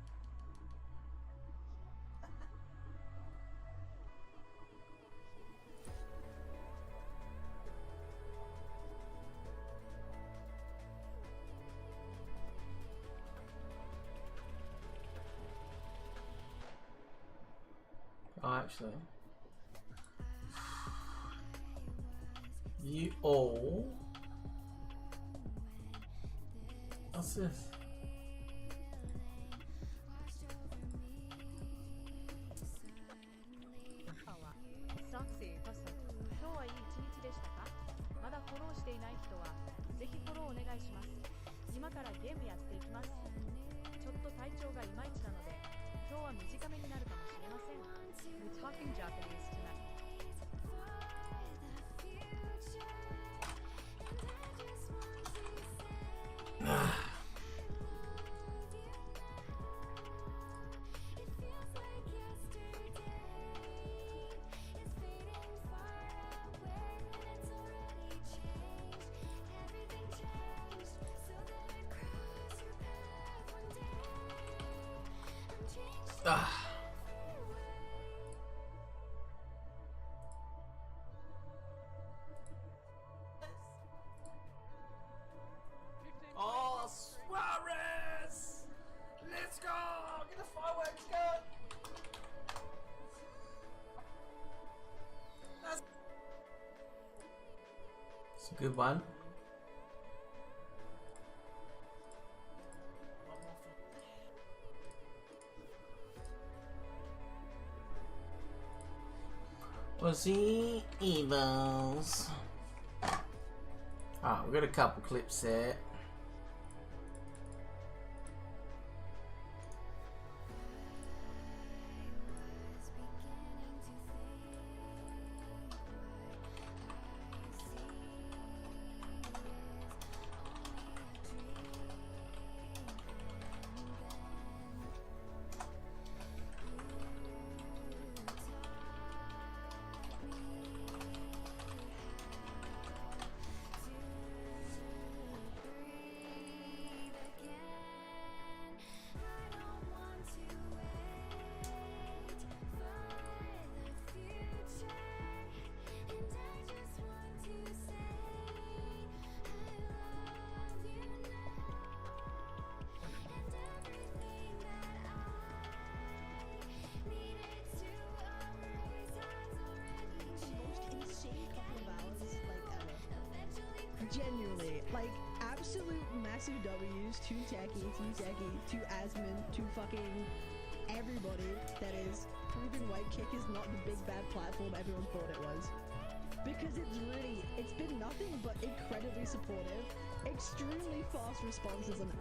Oh, actually. You all. What's this? Soxy, 今日はいい一日でしたか？まだフォローしていない人はぜひフォローお願いします。今からゲームやっていきます。ちょっと体調がいまいちなので今日は短めになるかもしれません。We're talking Japanese tonight. Oh, Suarez! Let's go! Get the fireworks going! It's a good one. Aussie Evils. Alright, we've got a couple clips there. Genuinely, like, absolute massive W's to Techie, to Asmon, to fucking everybody that is proving White Kick is not the big bad platform everyone thought it was. Because it's been nothing but incredibly supportive, extremely fast responses, and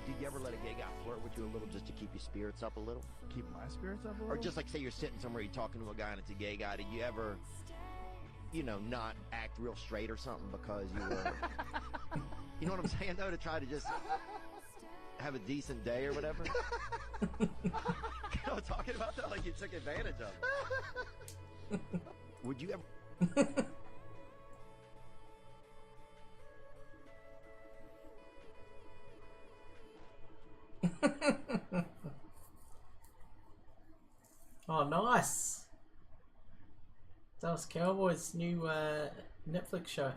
do you ever let a gay guy flirt with you a little just to keep your spirits up a little? Keep my spirits up a little? Or just like say you're sitting somewhere, you're talking to a guy and it's a gay guy. Did you ever, you know, not act real straight or something because you were, you know what I'm saying though, to try to just have a decent day or whatever? You know what I'm talking about that? Like you took advantage of it. Would you ever... Dallas Cowboys new Netflix show.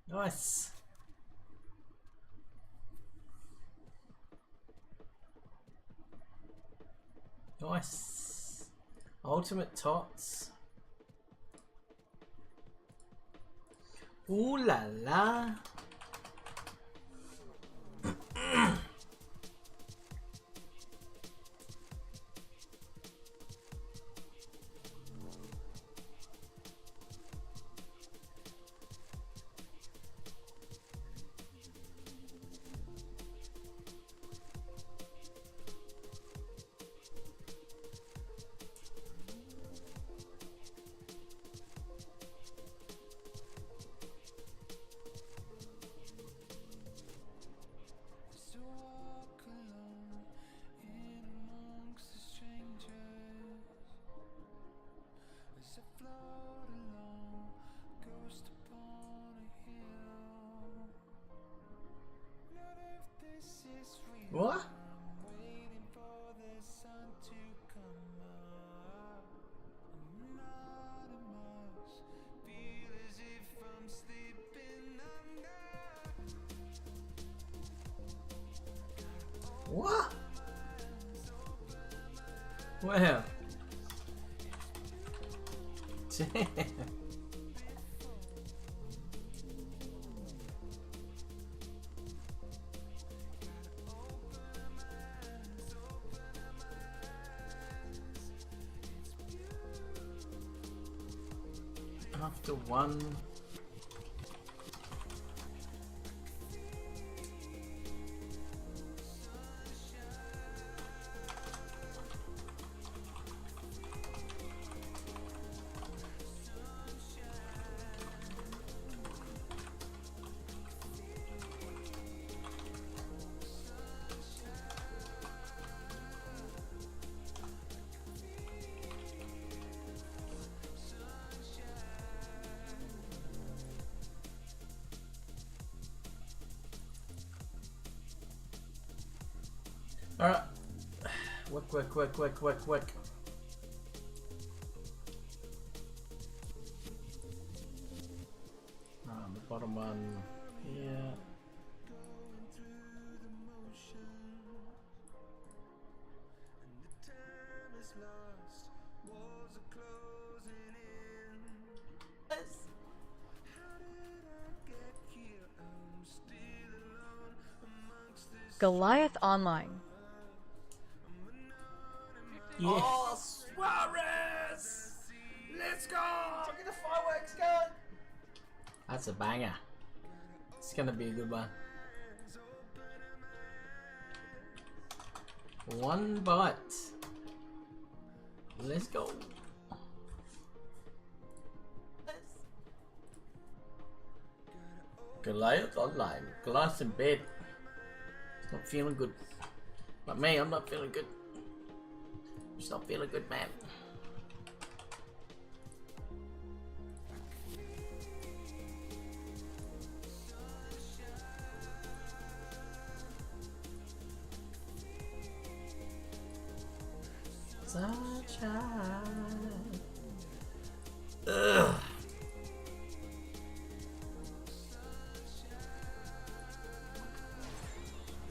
Nice. Nice. Ultimate Tots. Ooh la la. What? What? Wow. Damn. After one. Alright. Work. The bottom one. Yeah. Goliath Online. Yeah. Oh, Suarez! Let's go! Get the fireworks going! That's a banger. It's gonna be a good one. One bite. Let's go. Goliath Online. Goliath's in bed. He's not feeling good. But me, I'm not feeling good. Just not feeling good, man. Sunshine. Ugh.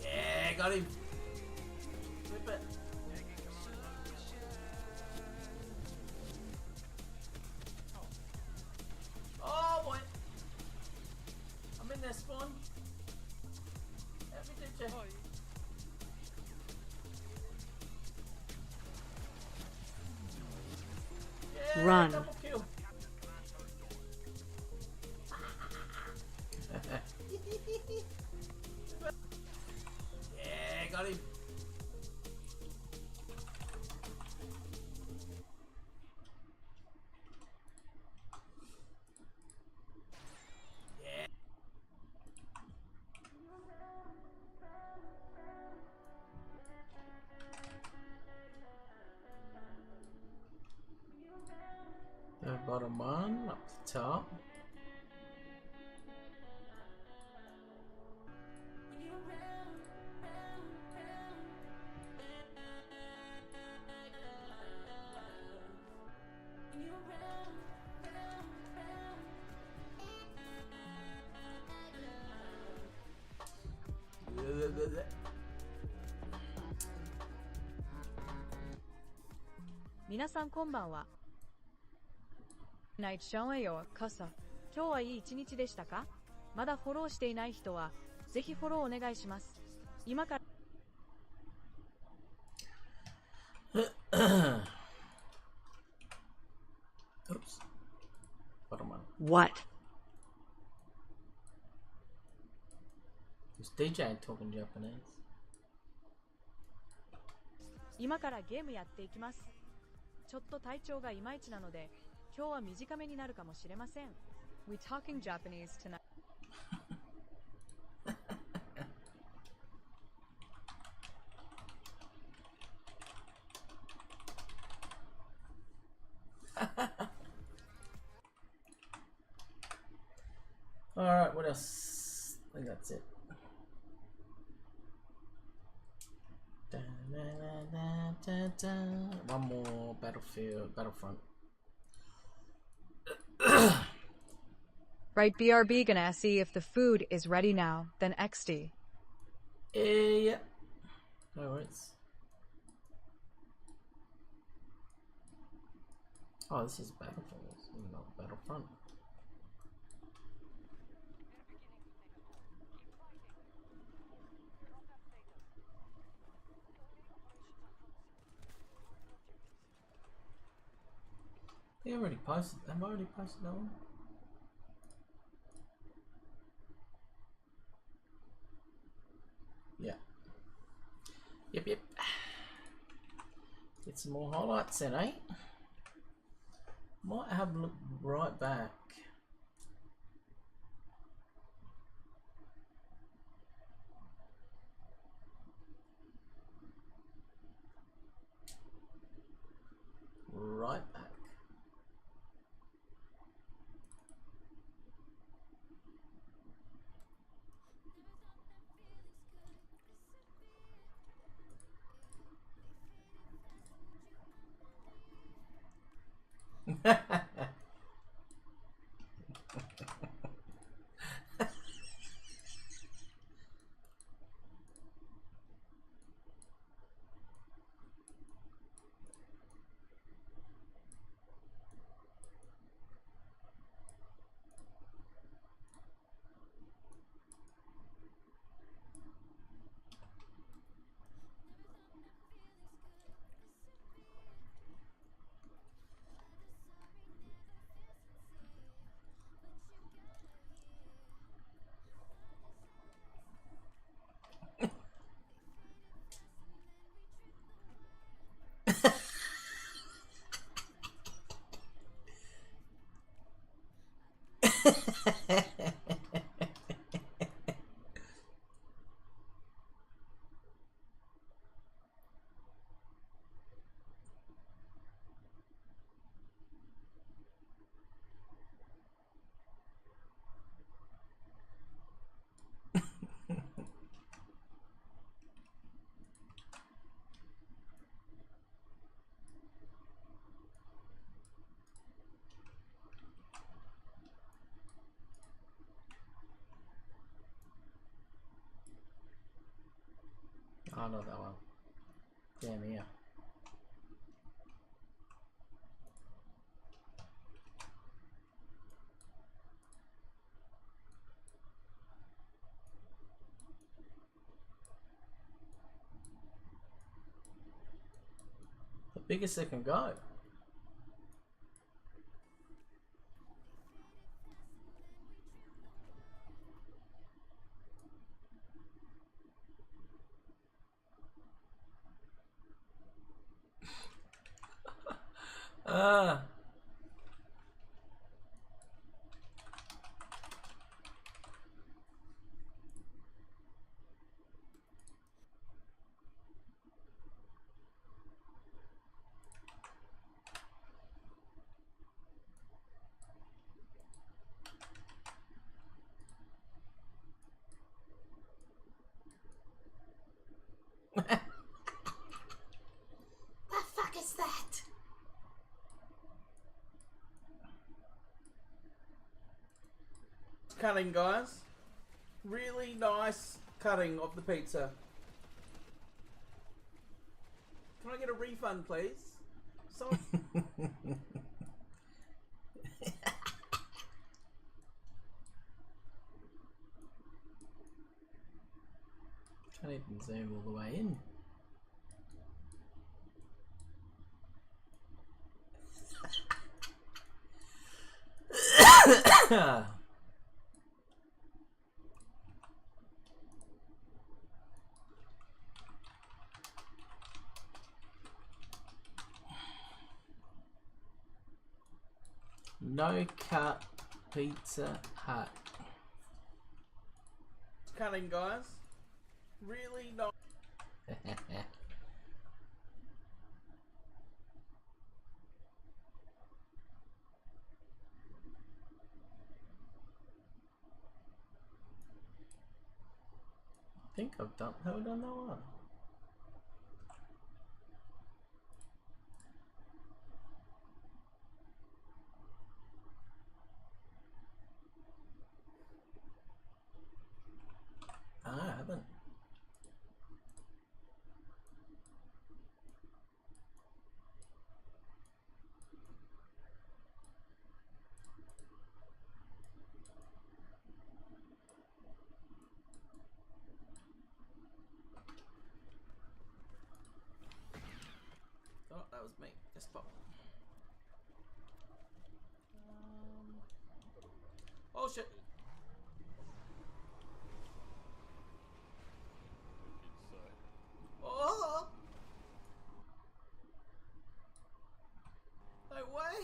Yeah, got him. Flip it. Oh boy. I'm in there, spawn. Help me, teacher. Yeah, Run. double kill. Yeah, got him. Yeah. The bottom one, up the top. 皆さんこんばんは。ナイトションへようこそ。今日はいい一日でしたか？まだフォローしていない人はぜひフォローお願いします。今から Oops. Bottom one. What? Is DJ talking Japanese? 今からゲームやっていきます。ちょっと体調がいまいちなので今日は短めになるかもしれません。 We talking Japanese tonight. Alright, what else? I think that's it. One more Battlefront. Right, BRB gonna see if the food is ready now, then XD. Yeah. No worries. Oh, this is Battlefield. This is not Battlefront. They already posted. Have I already posted that one? Yeah. Yep. Get some more highlights then, eh? Might have a look right back. Right back. I know that one. Damn, yeah. The biggest they can go. Ah. The fuck is that? Cutting, guys. Really nice cutting of the pizza. Can I get a refund, please? So can't even zoom all the way in. No cut Pizza Hut. Cutting, guys. Really not. I think I've done. Have I done that one? I haven't. Oh, that was me. Just pop. Oh shit. Oh! No way!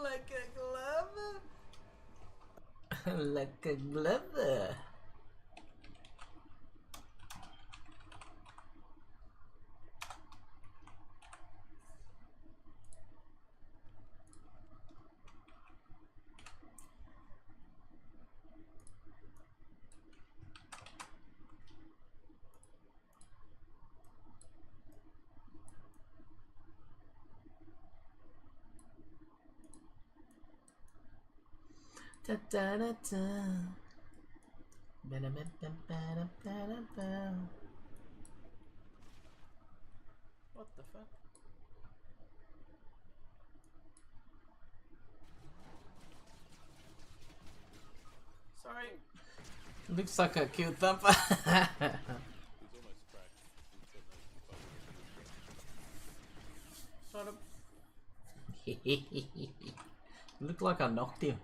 Like a glove? Like a glove. Da da da da. Ba da ba ba ba da ba ba. What the fuck? Sorry. Looks like a cute thumper. Shut up. Looked like I knocked him.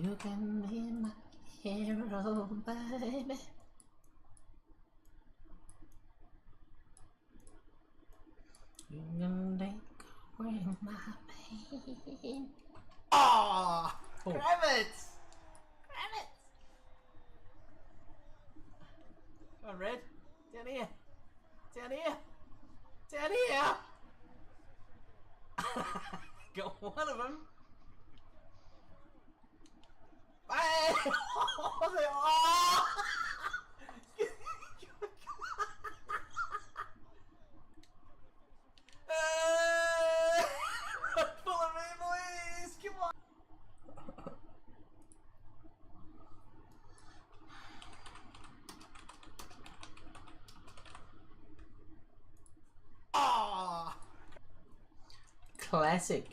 You can be my hero, baby. You can take away my pain. Oh, grab it! Grab it! Come on, Red. Down here. Down here. Down here. Got one of them. Bang! Oh! Follow me, boys! Come on! Oh! Classic.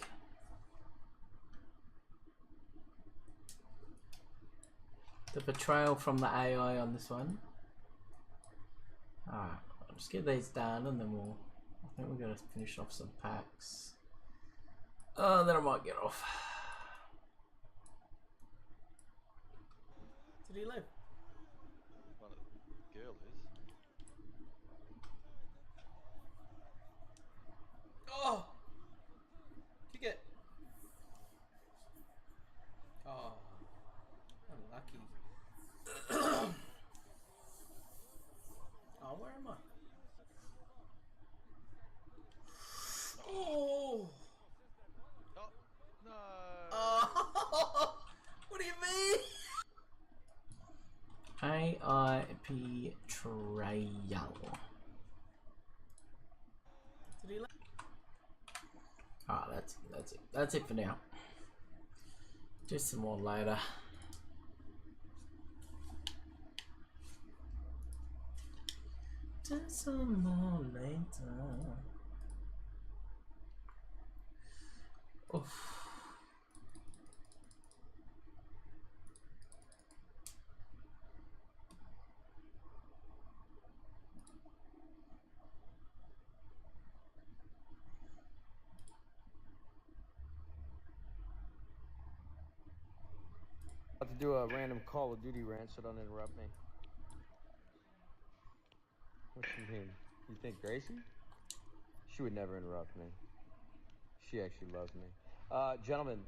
The betrayal from the AI on this one. Alright, I'll just get these done and then we'll... I think we're going to finish off some packs. Oh, then I might get off. Did he live? Well, the girl is. Oh! Kick it. Oh. Unlucky. Oh, where am I? Oh! Oh, no! Oh! What do you mean? Royale. Did he? Ah, that's it. That's it for now. Do some more later. Do some more later. Oof. About to do a random Call of Duty rant, so don't interrupt me. What you mean? You think Gracie? She would never interrupt me. She actually loves me. Gentlemen,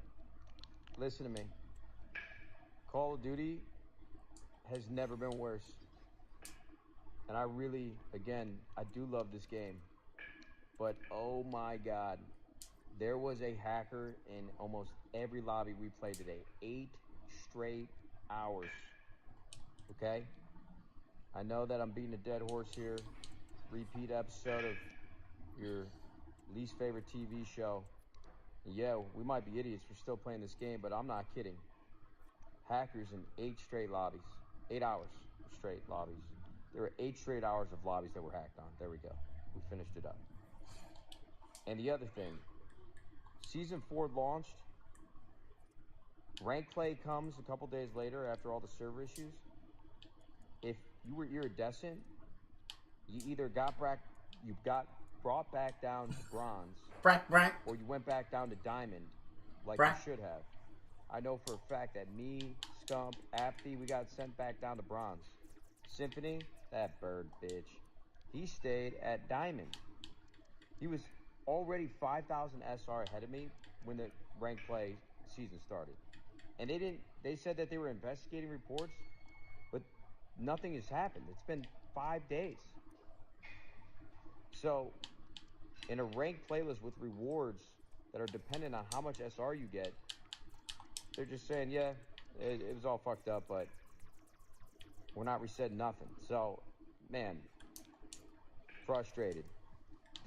listen to me. Call of Duty has never been worse. And I really, again, I do love this game. But oh my God, there was a hacker in almost every lobby we played today. 8 straight hours. Okay? I know that I'm beating a dead horse here. Repeat episode of your least favorite TV show. Yeah, we might be idiots for still playing this game, but I'm not kidding. Hackers in 8 straight lobbies. 8 hours of straight lobbies. There were 8 straight hours of lobbies that were hacked on. There we go. We finished it up. And the other thing, Season 4 launched. Rank play comes a couple days later after all the server issues. If you were iridescent, you either got brought back down to bronze, or you went back down to diamond, like you should have. I know for a fact that me, Scump, Apathy, we got sent back down to bronze. Symphony, that bird bitch, he stayed at diamond. He was already 5,000 SR ahead of me when the rank play season started. And they said that they were investigating reports, but nothing has happened. It's been 5 days. So, in a ranked playlist with rewards that are dependent on how much SR you get, they're just saying, yeah, it was all fucked up, but we're not resetting nothing. So, man, frustrated.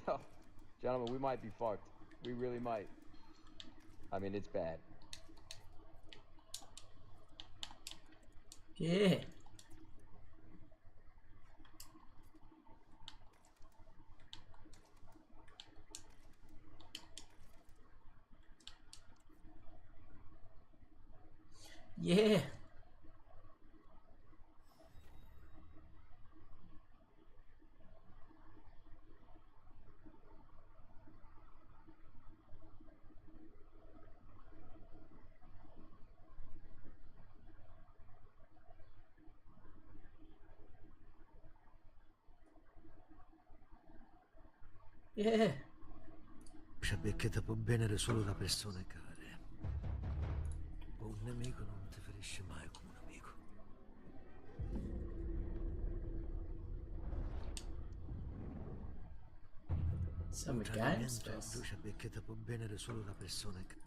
Oh, gentlemen, we might be fucked. We really might. I mean, it's bad. Yeah. Yeah. Yeah. Perché ti può venere solo da persone care. Un nemico non ti ferisce mai come un amico. Some Un games tradimento brucia perché ti può venere solo da persone care.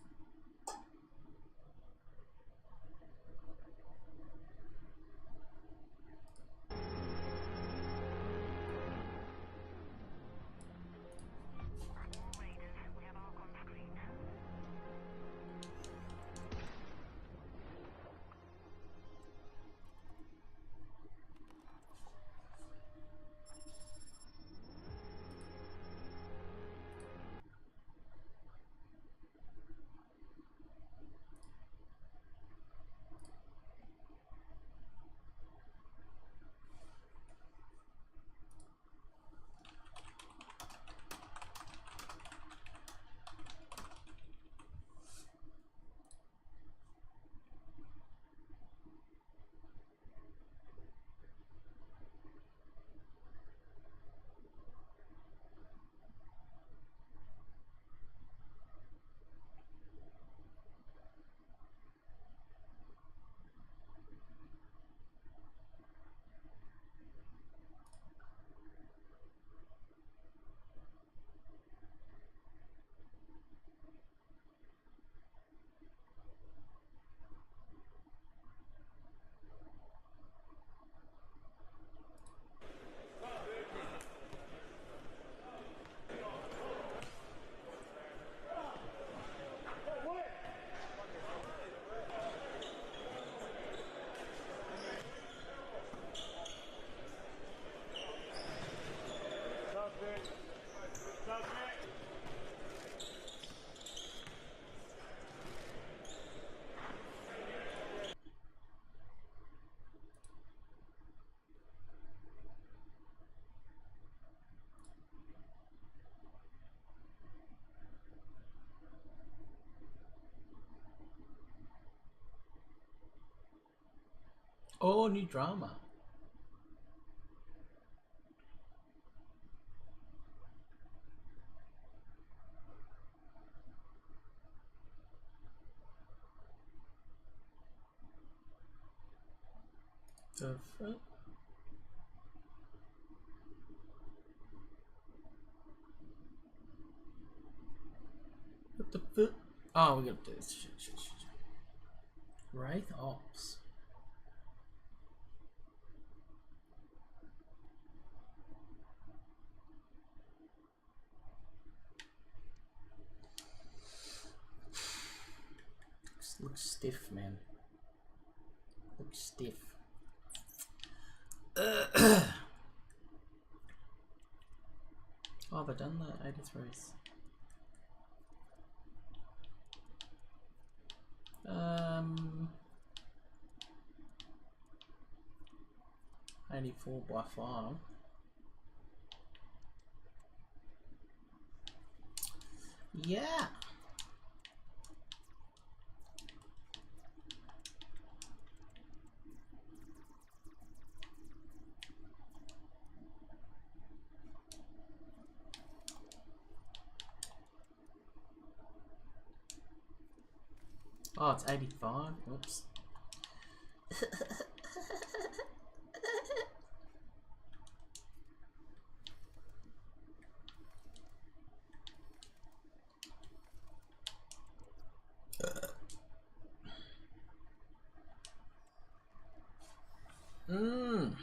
Oh, new drama. The fuck? What the fuck? Oh, we gotta do this. Shit. Wraith Ops. Looks stiff, man. Looks stiff. Oh, they've done the 83s. 84 by 5. Yeah. Oh, it's 85. Oops. Mmm.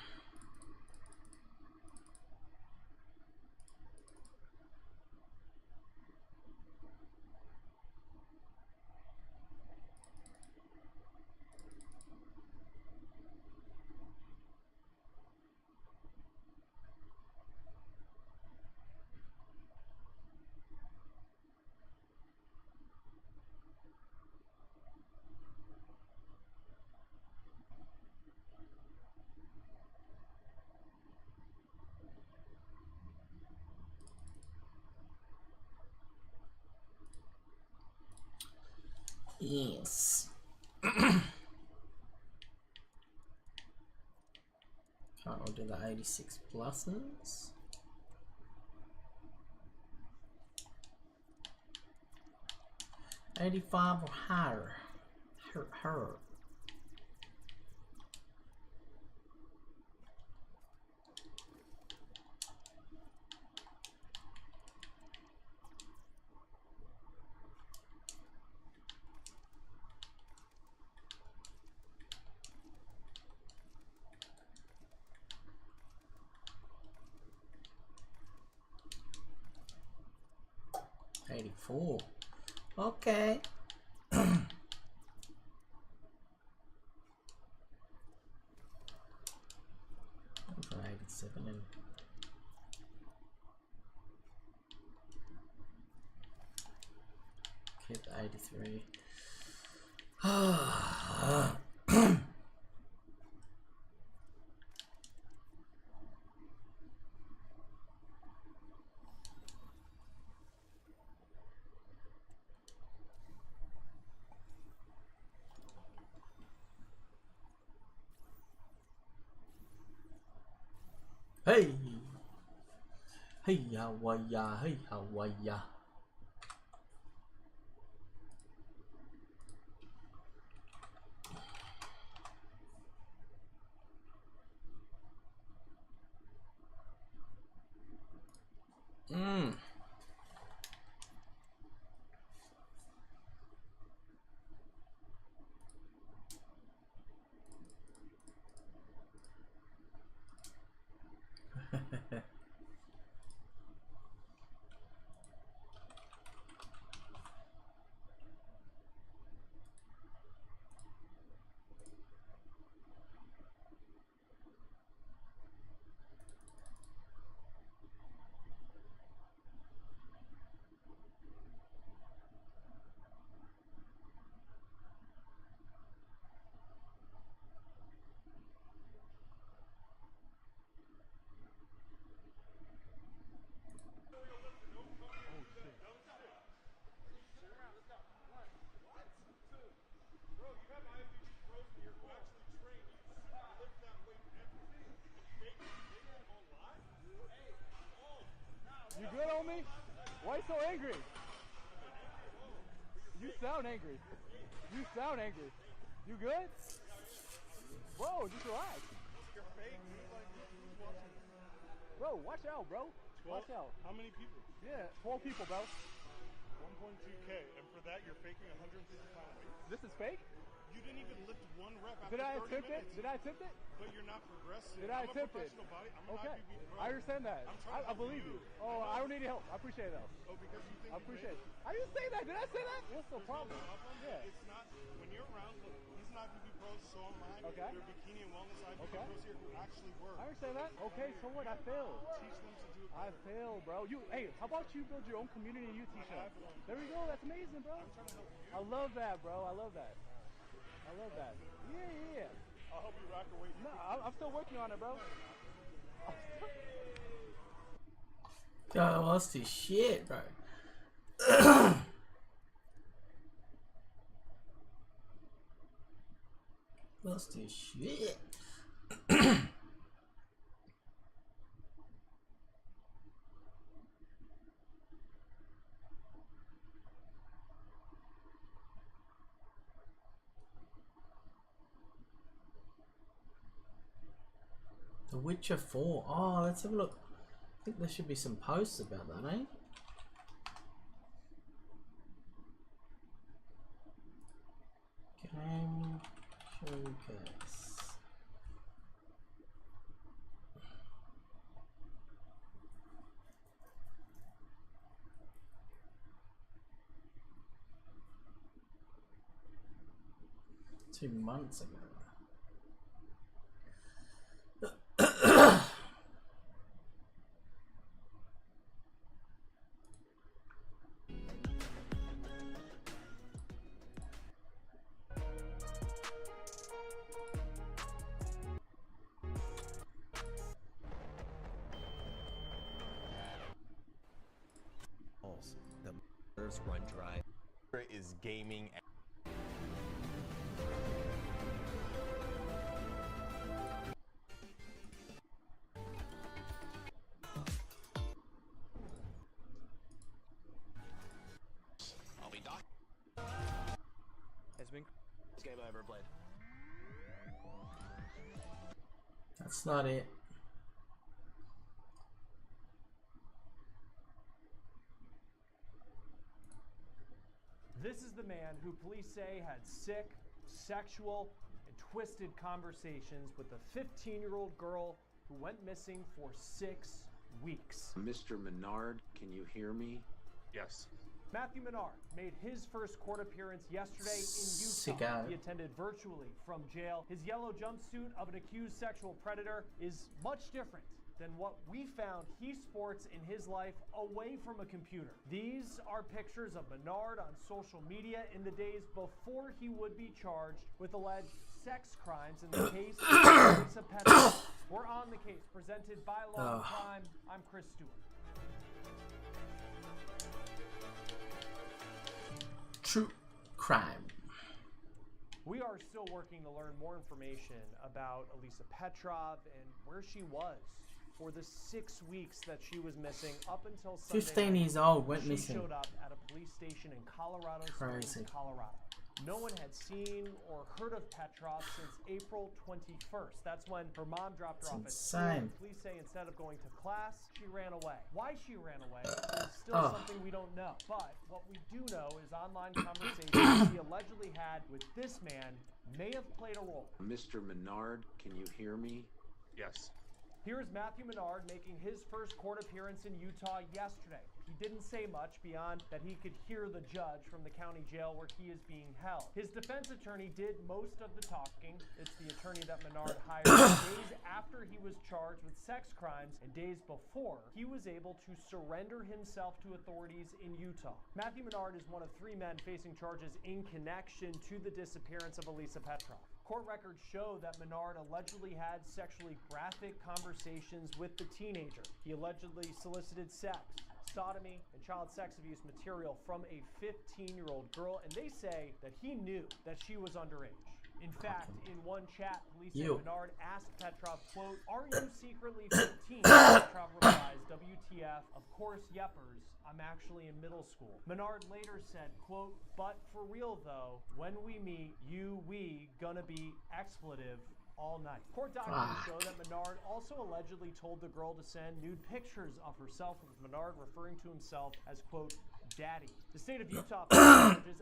Yes. Can't we do the 86 pluses? $85 or higher. Her. $84. Okay. For 87 and keep the 83. Hey! Hey, how are ya? Hey, how are ya? Mmm. homie? Why so angry? You sound angry. You sound angry. You good? Bro, just relax. You're fake, dude. Like, who's watching this? Bro, watch out, bro. 12? Watch out. How many people? Yeah, 12 people, bro. 1.2K, and for that you're faking 150-pound weights? This is fake? You didn't even lift one rep after Did I 30 attempt it? minutes. Did I attempt it? But you're not progressing. Did I I'm attempt a it? professional body. I'm an Okay. IBB pro. I understand that. I'm trying to I help believe you. Oh, I don't need your help. I appreciate it, though. Oh, because you think I appreciate it. I didn't say that. Did I say that? What's the problem? Yeah. It's not, when you're around, look, he's an IBB pro, so am I. Okay. There are bikini and wellness IBB Okay. pros here who actually work. I understand that. Okay, so what? I failed. Teach them to do it I better. failed, bro. Hey, how about you build your own community and you teach them? There we go. That's amazing, bro. I'm trying to help you. I love that, bro. I love that. I love that. Yeah. I'll help you rack a weight. No, I'm still working on it, bro. God, I lost his shit, bro. Lost his shit. The Witcher 4. Oh, let's have a look. I think there should be some posts about that, eh? Game showcase. Two months ago. The motors run dry. Is gaming. I'll be doc. Has been this game I ever played. That's not it. This is the man who police say had sick, sexual, and twisted conversations with a 15-year-old girl who went missing for 6 weeks. Mr. Menard, can you hear me? Yes. Matthew Menard made his first court appearance yesterday in Utah. Cigar. He attended virtually from jail. His yellow jumpsuit of an accused sexual predator is much different than what we found he sports in his life away from a computer. These are pictures of Menard on social media in the days before he would be charged with alleged sex crimes in the case of Lisa Petra. We're on the case, presented by Law and Crime. I'm Chris Stewart. True crime. We are still working to learn more information about Elisa Petrov and where she was for the 6 weeks that she was missing up until Sunday 15 night. years old, went She missing. showed up at a police station in Colorado Crazy. Springs, Colorado. No one had seen or heard of Petrov since April 21st. That's when her mom dropped her off at school. insane. Police say instead of going to class, she ran away. Why she ran away is still something we don't know. But what we do know is online conversations she allegedly had with this man may have played a role. Mr. Menard, can you hear me? Yes. Here is Matthew Menard making his first court appearance in Utah yesterday. He didn't say much beyond that he could hear the judge from the county jail where he is being held. His defense attorney did most of the talking. It's the attorney that Menard hired days after he was charged with sex crimes and days before he was able to surrender himself to authorities in Utah. Matthew Menard is one of 3 men facing charges in connection to the disappearance of Elisa Petrov. Court records show that Menard allegedly had sexually graphic conversations with the teenager. He allegedly solicited sex, sodomy, and child sex abuse material from a 15-year-old girl, and they say that he knew that she was underage. In fact, in one chat, police You. and Menard asked Petrov, quote, "Are you secretly 15?" Petrov replies, "WTF, of course, yeppers. I'm actually in middle school." Menard later said, quote, "But for real though, when we meet, we gonna be expletive all night." Court documents show that Menard also allegedly told the girl to send nude pictures of herself, with Menard referring to himself as, quote, "Daddy." The state of Utah charges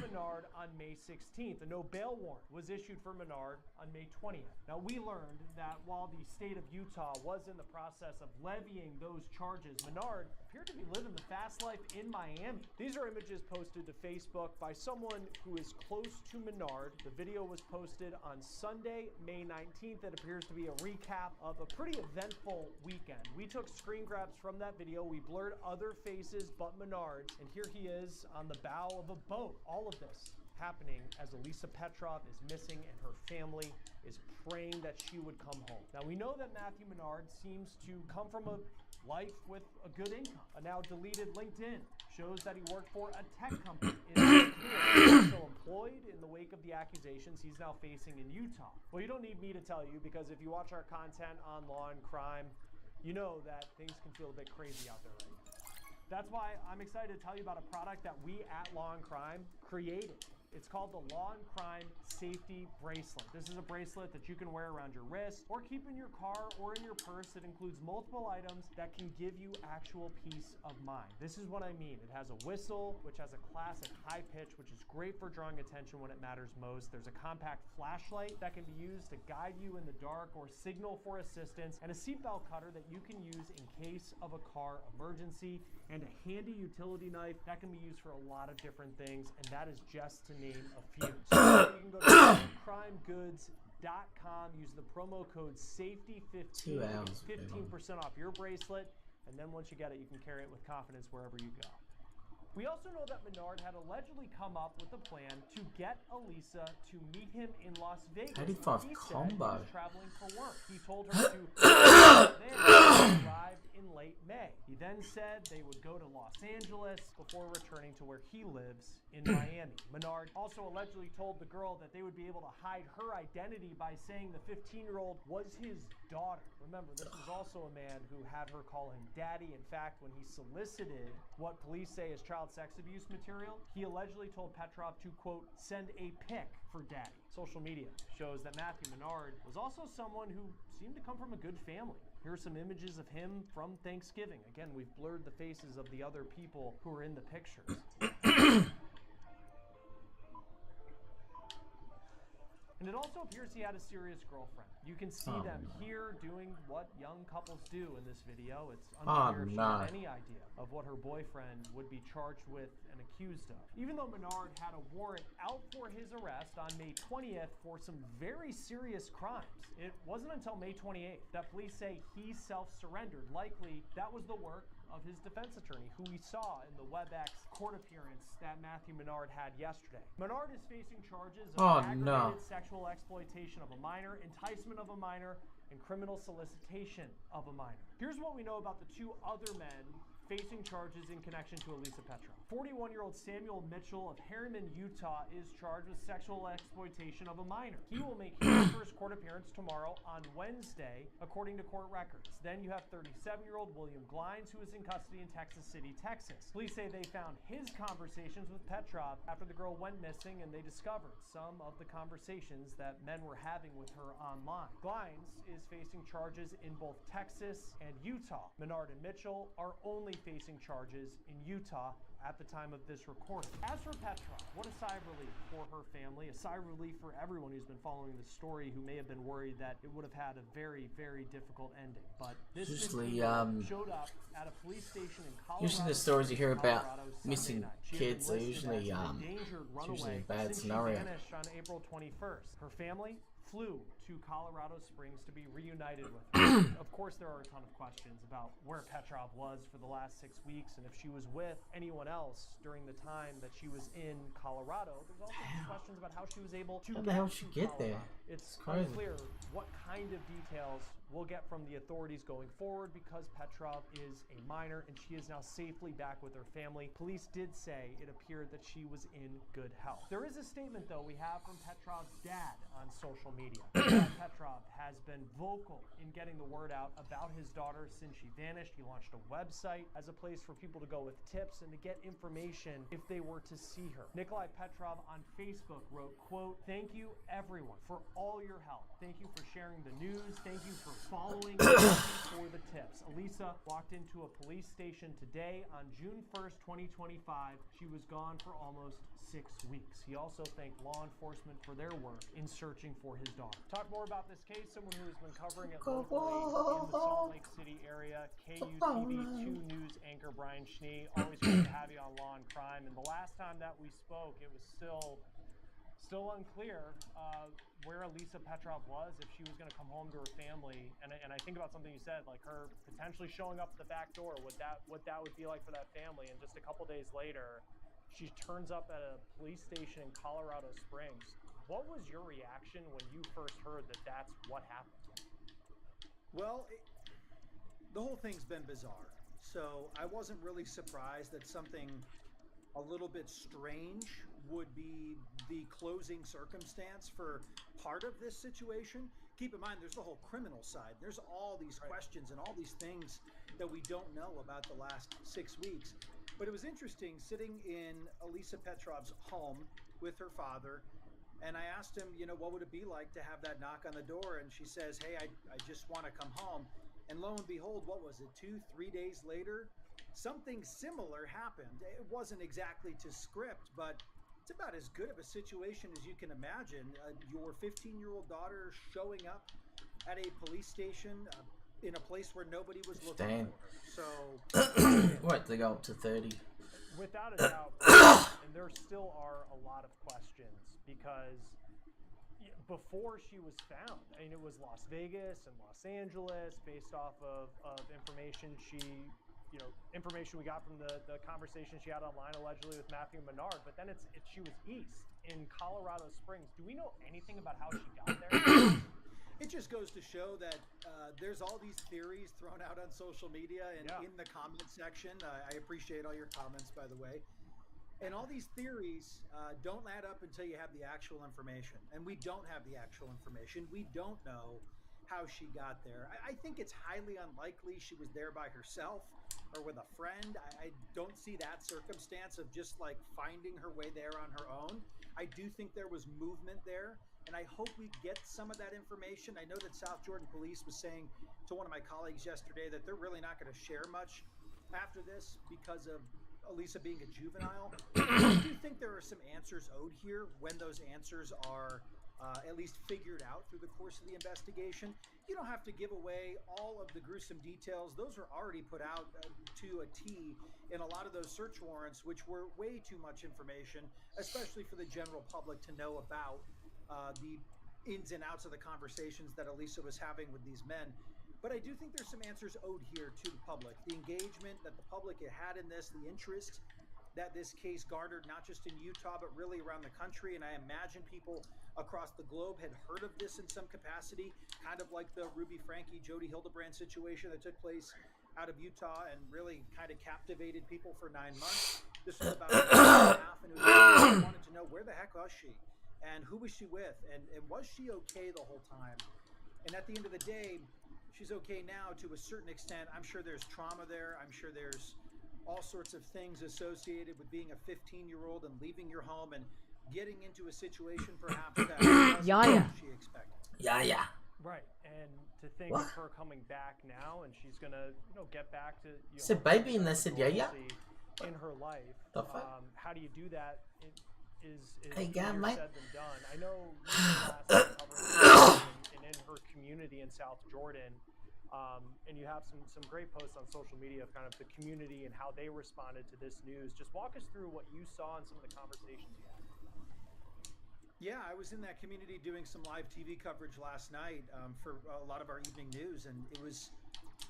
Menard on May 16th. A no bail warrant was issued for Menard on May 20th. Now, we learned that while the state of Utah was in the process of levying those charges, Menard appeared to be living the fast life in Miami. These are images posted to Facebook by someone who is close to Menard. The video was posted on Sunday, May 19th. It appears to be a recap of a pretty eventful weekend. We took screen grabs from that video. We blurred other faces but Menard's, and here he is on the bow of a boat. All of this happening as Elisa Petrov is missing and her family is praying that she would come home. Now, we know that Matthew Menard seems to come from a life with a good income. A now deleted LinkedIn shows that he worked for a tech company. He's also employed in the wake of the accusations he's now facing in Utah. Well, you don't need me to tell you, because if you watch our content on law and crime, you know that things can feel a bit crazy out there right now. That's why I'm excited to tell you about a product that we at Law and Crime created. It's called the Law and Crime Safety Bracelet. This is a bracelet that you can wear around your wrist or keep in your car or in your purse. It includes multiple items that can give you actual peace of mind. This is what I mean. It has a whistle, which has a classic high pitch, which is great for drawing attention when it matters most. There's a compact flashlight that can be used to guide you in the dark or signal for assistance, and a seatbelt cutter that you can use in case of a car emergency, and a handy utility knife that can be used for a lot of different things, and that is just to name a few. So you can go to crimegoods.com, use the promo code SAFETY15 to get 15% off your bracelet, and then once you get it, you can carry it with confidence wherever you go. We also know that Menard had allegedly come up with a plan to get Elisa to meet him in Las Vegas. 85 He said combo. he was traveling for work. He told her to then arrived in late May. He then said they would go to Los Angeles before returning to where he lives in Miami. Menard also allegedly told the girl that they would be able to hide her identity by saying the 15-year-old was his daughter. Remember, this was also a man who had her call him daddy. In fact, when he solicited what police say is child sex abuse material, he allegedly told Petrov to, quote, "send a pic for daddy." Social media shows that Matthew Menard was also someone who seemed to come from a good family. Here are some images of him from Thanksgiving. Again, we've blurred the faces of the other people who are in the pictures. And it also appears he had a serious girlfriend. You can see them here doing what young couples do in this video. It's unclear if she had any idea of what her boyfriend would be charged with and accused of. Even though Menard had a warrant out for his arrest on May 20th for some very serious crimes, it wasn't until May 28th that police say he self-surrendered. Likely, that was the work of his defense attorney, who we saw in the WebEx court appearance that Matthew Menard had yesterday. Menard is facing charges of aggravated sexual exploitation of a minor, enticement of a minor, and criminal solicitation of a minor. Here's what we know about the two other men facing charges in connection to Elisa Petrov. 41-year-old Samuel Mitchell of Harriman, Utah, is charged with sexual exploitation of a minor. He will make his first court appearance tomorrow on Wednesday, according to court records. Then you have 37-year-old William Glines, who is in custody in Texas City, Texas. Police say they found his conversations with Petrov after the girl went missing, and they discovered some of the conversations that men were having with her online. Glines is facing charges in both Texas and Utah. Menard and Mitchell are only facing charges in Utah at the time of this recording. As for Petrov, what a sigh of relief for her family, a sigh of relief for everyone who's been following this story, who may have been worried that it would have had a very, very difficult ending. But this usually showed up at a police station in Colorado. Usually the stories you hear about missing kids are usually bad She scenario. vanished on April 21st. Her family flew to Colorado Springs to be reunited with her. Of course, there are a ton of questions about where Petrov was for the last 6 weeks and if she was with anyone else during the time that she was in Colorado. There's also questions about how she was able to How the hell she get Colorado. there? It's Crazy. unclear what kind of details we'll get from the authorities going forward because Petrov is a minor and she is now safely back with her family. Police did say it appeared that she was in good health. There is a statement, though, we have from Petrov's dad on social media. Petrov has been vocal in getting the word out about his daughter since she vanished. He launched a website as a place for people to go with tips and to get information if they were to see her. Nikolai Petrov on Facebook wrote, quote, "Thank you everyone for all your help. Thank you for sharing the news. Thank you for following and for the tips. Elisa walked into a police station today on June 1st, 2025. She was gone for almost 6 weeks." He also thanked law enforcement for their work in searching for his daughter. Talk more about this case, someone who has been covering it locally in the Salt Lake City area, KUTV2 News anchor Brian Schnee. Always great to have you on Law and Crime. And the last time that we spoke, it was still unclear where Elisa Petrov was, if she was going to come home to her family. And I think about something you said, like her potentially showing up at the back door, what that would be like for that family. And just a couple days later, she turns up at a police station in Colorado Springs. What was your reaction when you first heard that that's what happened? Well, the whole thing's been bizarre. So I wasn't really surprised that something a little bit strange would be the closing circumstance for part of this situation. Keep in mind, there's the whole criminal side. There's all these questions and all these things that we don't know about the last 6 weeks. But it was interesting sitting in Elisa Petrov's home with her father, and I asked him, what would it be like to have that knock on the door? And she says, "Hey, I just want to come home." And lo and behold, what was it, 2-3 days later? Something similar happened. It wasn't exactly to script, but it's about as good of a situation as you can imagine. Your 15-year-old daughter showing up at a police station in a place where nobody was looking Damn. for her. So, What, they go up to 30? Without a doubt, and there still are a lot of questions because before she was found, I mean, it was Las Vegas and Los Angeles based off of information information we got from the conversation she had online allegedly with Matthew Menard, but then she was east in Colorado Springs. Do we know anything about how she got there? It just goes to show that there's all these theories thrown out on social media and in the comment section. I appreciate all your comments, by the way. And all these theories don't add up until you have the actual information. And we don't have the actual information. We don't know how she got there. I think it's highly unlikely she was there by herself or with a friend. I don't see that circumstance of just like finding her way there on her own. I do think there was movement there, and I hope we get some of that information. I know that South Jordan Police was saying to one of my colleagues yesterday that they're really not going to share much after this because of Elisa being a juvenile. I do think there are some answers owed here when those answers are at least figured out through the course of the investigation. You don't have to give away all of the gruesome details. Those are already put out to a T in a lot of those search warrants, which were way too much information, especially for the general public to know about the ins and outs of the conversations that Elisa was having with these men. But I do think there's some answers owed here to the public. The engagement that the public had in this, the interest that this case garnered, not just in Utah, but really around the country. And I imagine people across the globe had heard of this in some capacity, kind of like the Ruby Franke, Jody Hildebrand situation that took place out of Utah and really kind of captivated people for 9 months. This was about a year and a half, and it was wanted to know, where the heck was she? And who was she with? And was she okay the whole time? And at the end of the day, she's okay now to a certain extent. I'm sure there's trauma there. I'm sure there's all sorts of things associated with being a 15-year-old and leaving your home and getting into a situation perhaps that wasn't what she expected. Yeah. Right, and to think of her coming back now, and she's gonna, get back to Said baby and they said yeah. in her life. How do you do that? Is Hey, easier mate. said than done. I know you last covered and in her community in South Jordan, and you have some great posts on social media of kind of the community and how they responded to this news. Just walk us through what you saw and some of the conversations you had. Yeah, I was in that community doing some live TV coverage last night for a lot of our evening news, and it was.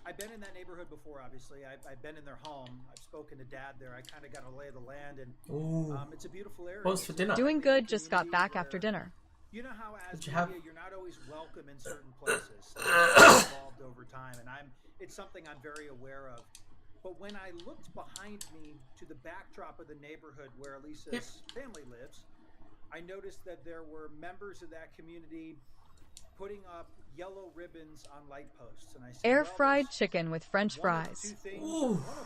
I've been in that neighborhood before, obviously. I've been in their home. I've spoken to Dad there. I kind of got a lay of the land, and Ooh. it's a beautiful area. What's for dinner? Doing good, just got back after dinner. You know how as What'd you media, have? you're not always welcome in certain places. Evolved over time, and it's something I'm very aware of. But when I looked behind me to the backdrop of the neighborhood where Elisa's family lives, I noticed that there were members of that community putting up yellow ribbons on light posts, and I said, Air well, fried chicken with French one of fries. two things,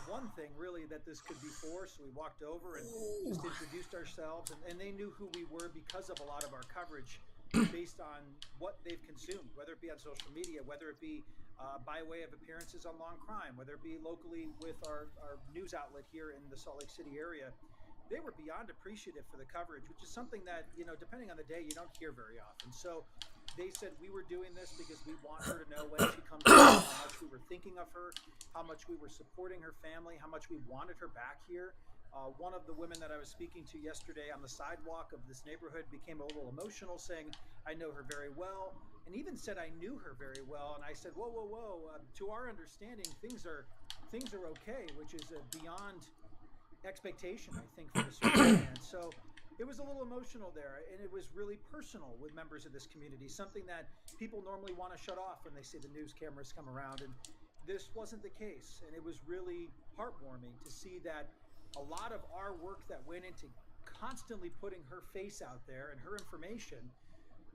one thing really that this could be for. So we walked over and just introduced ourselves, and they knew who we were because of a lot of our coverage based on what they've consumed, whether it be on social media, whether it be by way of appearances on Long Crime, whether it be locally with our news outlet here in the Salt Lake City area. They were beyond appreciative for the coverage, which is something that, depending on the day, you don't hear very often. So they said we were doing this because we want her to know when she comes home how much we were thinking of her, how much we were supporting her family, how much we wanted her back here. One of the women that I was speaking to yesterday on the sidewalk of this neighborhood became a little emotional, saying, I know her very well, and even said I knew her very well. And I said, whoa, whoa, whoa. To our understanding, things are okay, which is beyond expectation, I think, for the circumstance. So it was a little emotional there, and it was really personal with members of this community, something that people normally want to shut off when they see the news cameras come around, and this wasn't the case. And it was really heartwarming to see that a lot of our work that went into constantly putting her face out there and her information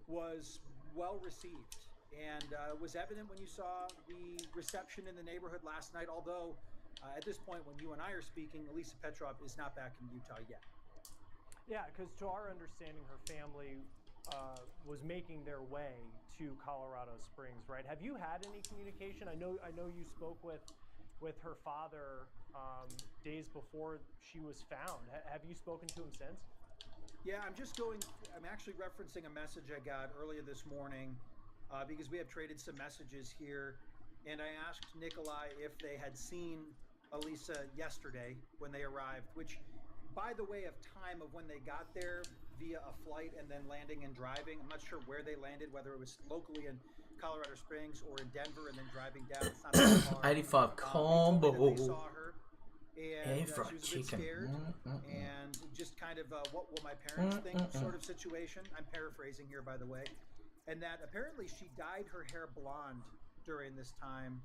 was well received. And it was evident when you saw the reception in the neighborhood last night, although at this point, when you and I are speaking, Elisa Petrov is not back in Utah yet. Yeah, because to our understanding, her family was making their way to Colorado Springs, right? Have you had any communication? I know you spoke with her father days before she was found. Have you spoken to him since? Yeah, I'm actually referencing a message I got earlier this morning because we have traded some messages here, and I asked Nikolai if they had seen Elisa yesterday when they arrived, which, by the way of time of when they got there via a flight and then landing and driving, I'm not sure where they landed, whether it was locally in Colorado Springs or in Denver and then driving down. It's not that far. 85 combo. They saw her, and she was a bit scared, and just kind of what will my parents think sort of situation. I'm paraphrasing here, by the way. And that apparently she dyed her hair blonde during this time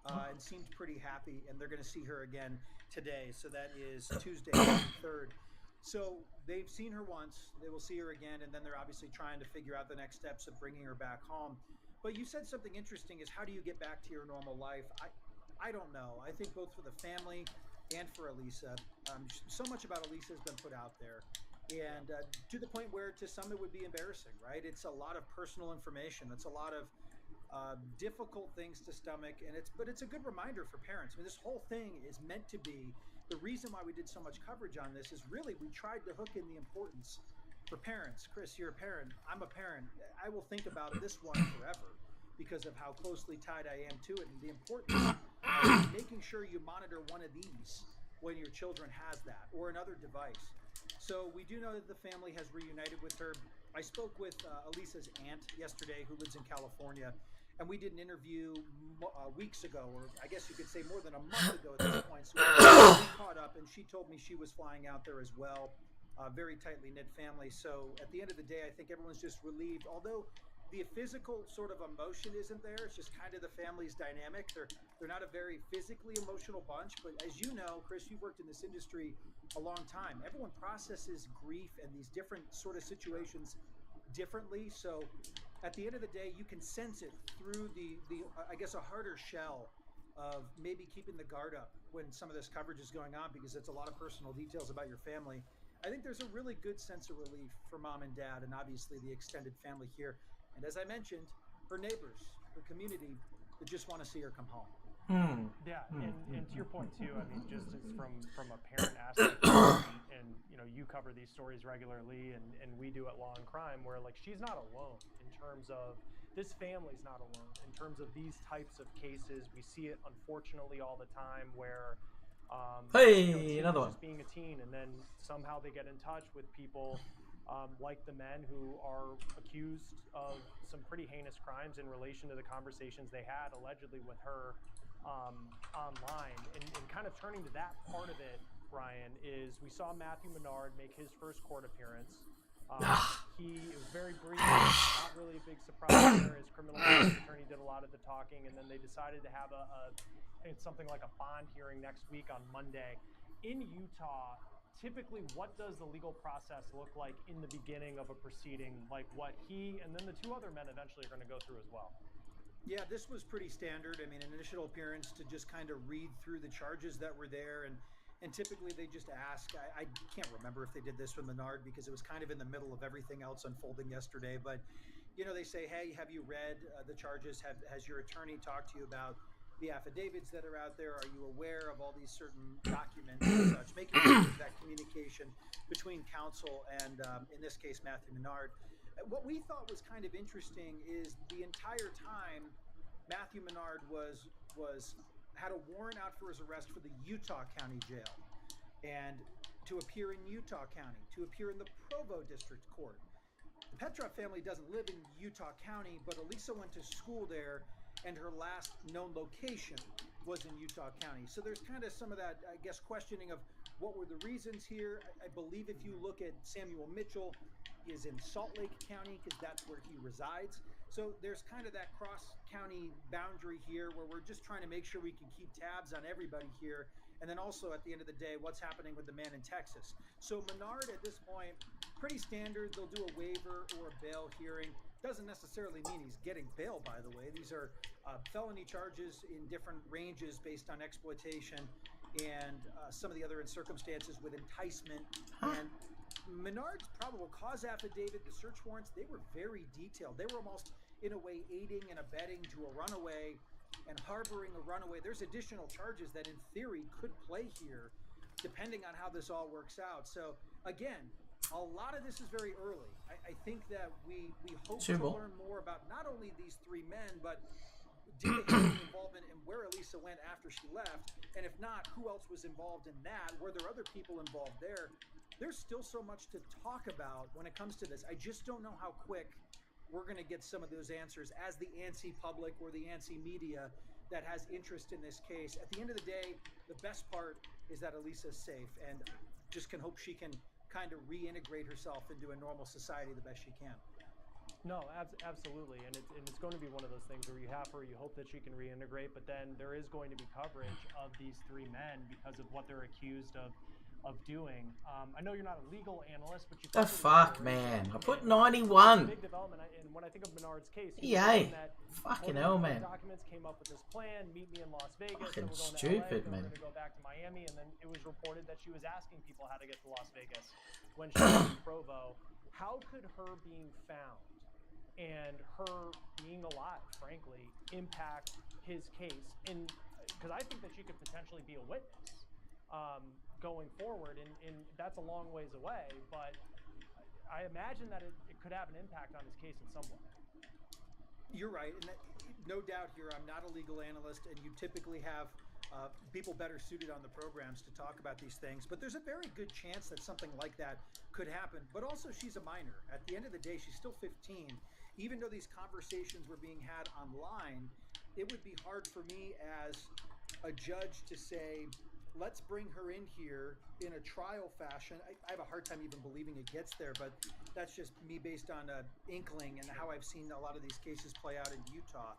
and seemed pretty happy, and they're going to see her again today. So that is Tuesday, the 3rd. So they've seen her once, they will see her again, and then they're obviously trying to figure out the next steps of bringing her back home. But you said something interesting, is how do you get back to your normal life? I don't know. I think both for the family and for Elisa, so much about Elisa has been put out there. And to the point where to some it would be embarrassing, right? It's a lot of personal information. It's a lot of difficult things to stomach, but it's a good reminder for parents. I mean, this whole thing is meant to be, the reason why we did so much coverage on this is really we tried to hook in the importance for parents. Chris, you're a parent. I'm a parent. I will think about this one forever because of how closely tied I am to it, and the importance of making sure you monitor one of these when your children has that or another device. So we do know that the family has reunited with her. I spoke with Elisa's aunt yesterday, who lives in California, and we did an interview weeks ago, or I guess you could say more than a month ago at this point. So we caught up, and she told me she was flying out there as well. Very tightly knit family. So at the end of the day, I think everyone's just relieved. Although the physical sort of emotion isn't there, it's just kind of the family's dynamic. They're not a very physically emotional bunch, but as you know, Chris, you've worked in this industry a long time. Everyone processes grief and these different sort of situations differently. So at the end of the day, you can sense it through the I guess a harder shell of maybe keeping the guard up when some of this coverage is going on, because it's a lot of personal details about your family. I think there's a really good sense of relief for mom and dad, and obviously the extended family here. And as I mentioned, her neighbors, her community, that just want to see her come home. Yeah, and to your point too, I mean, just as from a parent aspect, and you cover these stories regularly, and we do at Law and Crime, where like she's not alone in terms of this family's not alone in terms of these types of cases. We see it unfortunately all the time where Hey, another one. just being a teen, and then somehow they get in touch with people like the men who are accused of some pretty heinous crimes in relation to the conversations they had allegedly with her online. And kind of turning to that part of it, Brian, is we saw Matthew Menard make his first court appearance. It was very brief, not really a big surprise there. His criminal defense attorney did a lot of the talking, and then they decided to have it's something like a bond hearing next week on Monday. In Utah, typically, what does the legal process look like in the beginning of a proceeding, like what he and then the two other men eventually are going to go through as well? Yeah, this was pretty standard. I mean, an initial appearance to just kind of read through the charges that were there, and typically they just ask. I can't remember if they did this with Menard because it was kind of in the middle of everything else unfolding yesterday. But they say, hey, have you read the charges? Has your attorney talked to you about the affidavits that are out there? Are you aware of all these certain documents and such? Making sure there's that communication between counsel and, in this case, Matthew Menard. What we thought was kind of interesting is the entire time Matthew Menard had a warrant out for his arrest for the Utah County Jail and to appear in Utah County, to appear in the Provo District Court. The Petrov family doesn't live in Utah County, but Elisa went to school there, and her last known location was in Utah County. So there's kind of some of that, I guess, questioning of what were the reasons here. I believe if you look at Samuel Mitchell, he is in Salt Lake County because that's where he resides. So there's kind of that cross-county boundary here where we're just trying to make sure we can keep tabs on everybody here. And then also at the end of the day, what's happening with the man in Texas. So Menard at this point, pretty standard. They'll do a waiver or a bail hearing. Doesn't necessarily mean he's getting bail, by the way. These are felony charges in different ranges based on exploitation and some of the other circumstances with enticement. And Menard's probable cause affidavit, the search warrants, they were very detailed. They were almost, in a way, aiding and abetting to a runaway and harboring a runaway. There's additional charges that, in theory, could play here, depending on how this all works out. So, again, a lot of this is very early. I think that we hope to learn more about not only these three men, but did they have any involvement in where Elisa went after she left? And if not, who else was involved in that? Were there other people involved there? There's still so much to talk about when it comes to this. I just don't know how quick we're going to get some of those answers as the ANSI public or the ANSI media that has interest in this case. At the end of the day, the best part is that Elisa's safe and just can hope she can kind of reintegrate herself into a normal society the best she can. No, absolutely, and it's going to be one of those things where you hope that she can reintegrate, but then there is going to be coverage of these three men because of what they're accused of doing. I know you're not a legal analyst, but you. The fuck, man! I put 91. Big development, and when I think of Menard's case, EA. Fucking hell, man. Documents came up with this plan. Meet me in Las Vegas. Fucking then we're going stupid, to LA, man. We're going to go back to Miami, and then it was reported that she was asking people how to get to Las Vegas when she was in Provo. How could her being found and her being alive, frankly, impact his case? And because I think that she could potentially be a witness going forward, and that's a long ways away, but I imagine that it could have an impact on his case in some way. You're right, and no doubt here, I'm not a legal analyst, and you typically have people better suited on the programs to talk about these things, but there's a very good chance that something like that could happen. But also, she's a minor. At the end of the day, she's still 15. Even though these conversations were being had online, it would be hard for me as a judge to say, let's bring her in here in a trial fashion. I have a hard time even believing it gets there, but that's just me based on inkling and how I've seen a lot of these cases play out in Utah.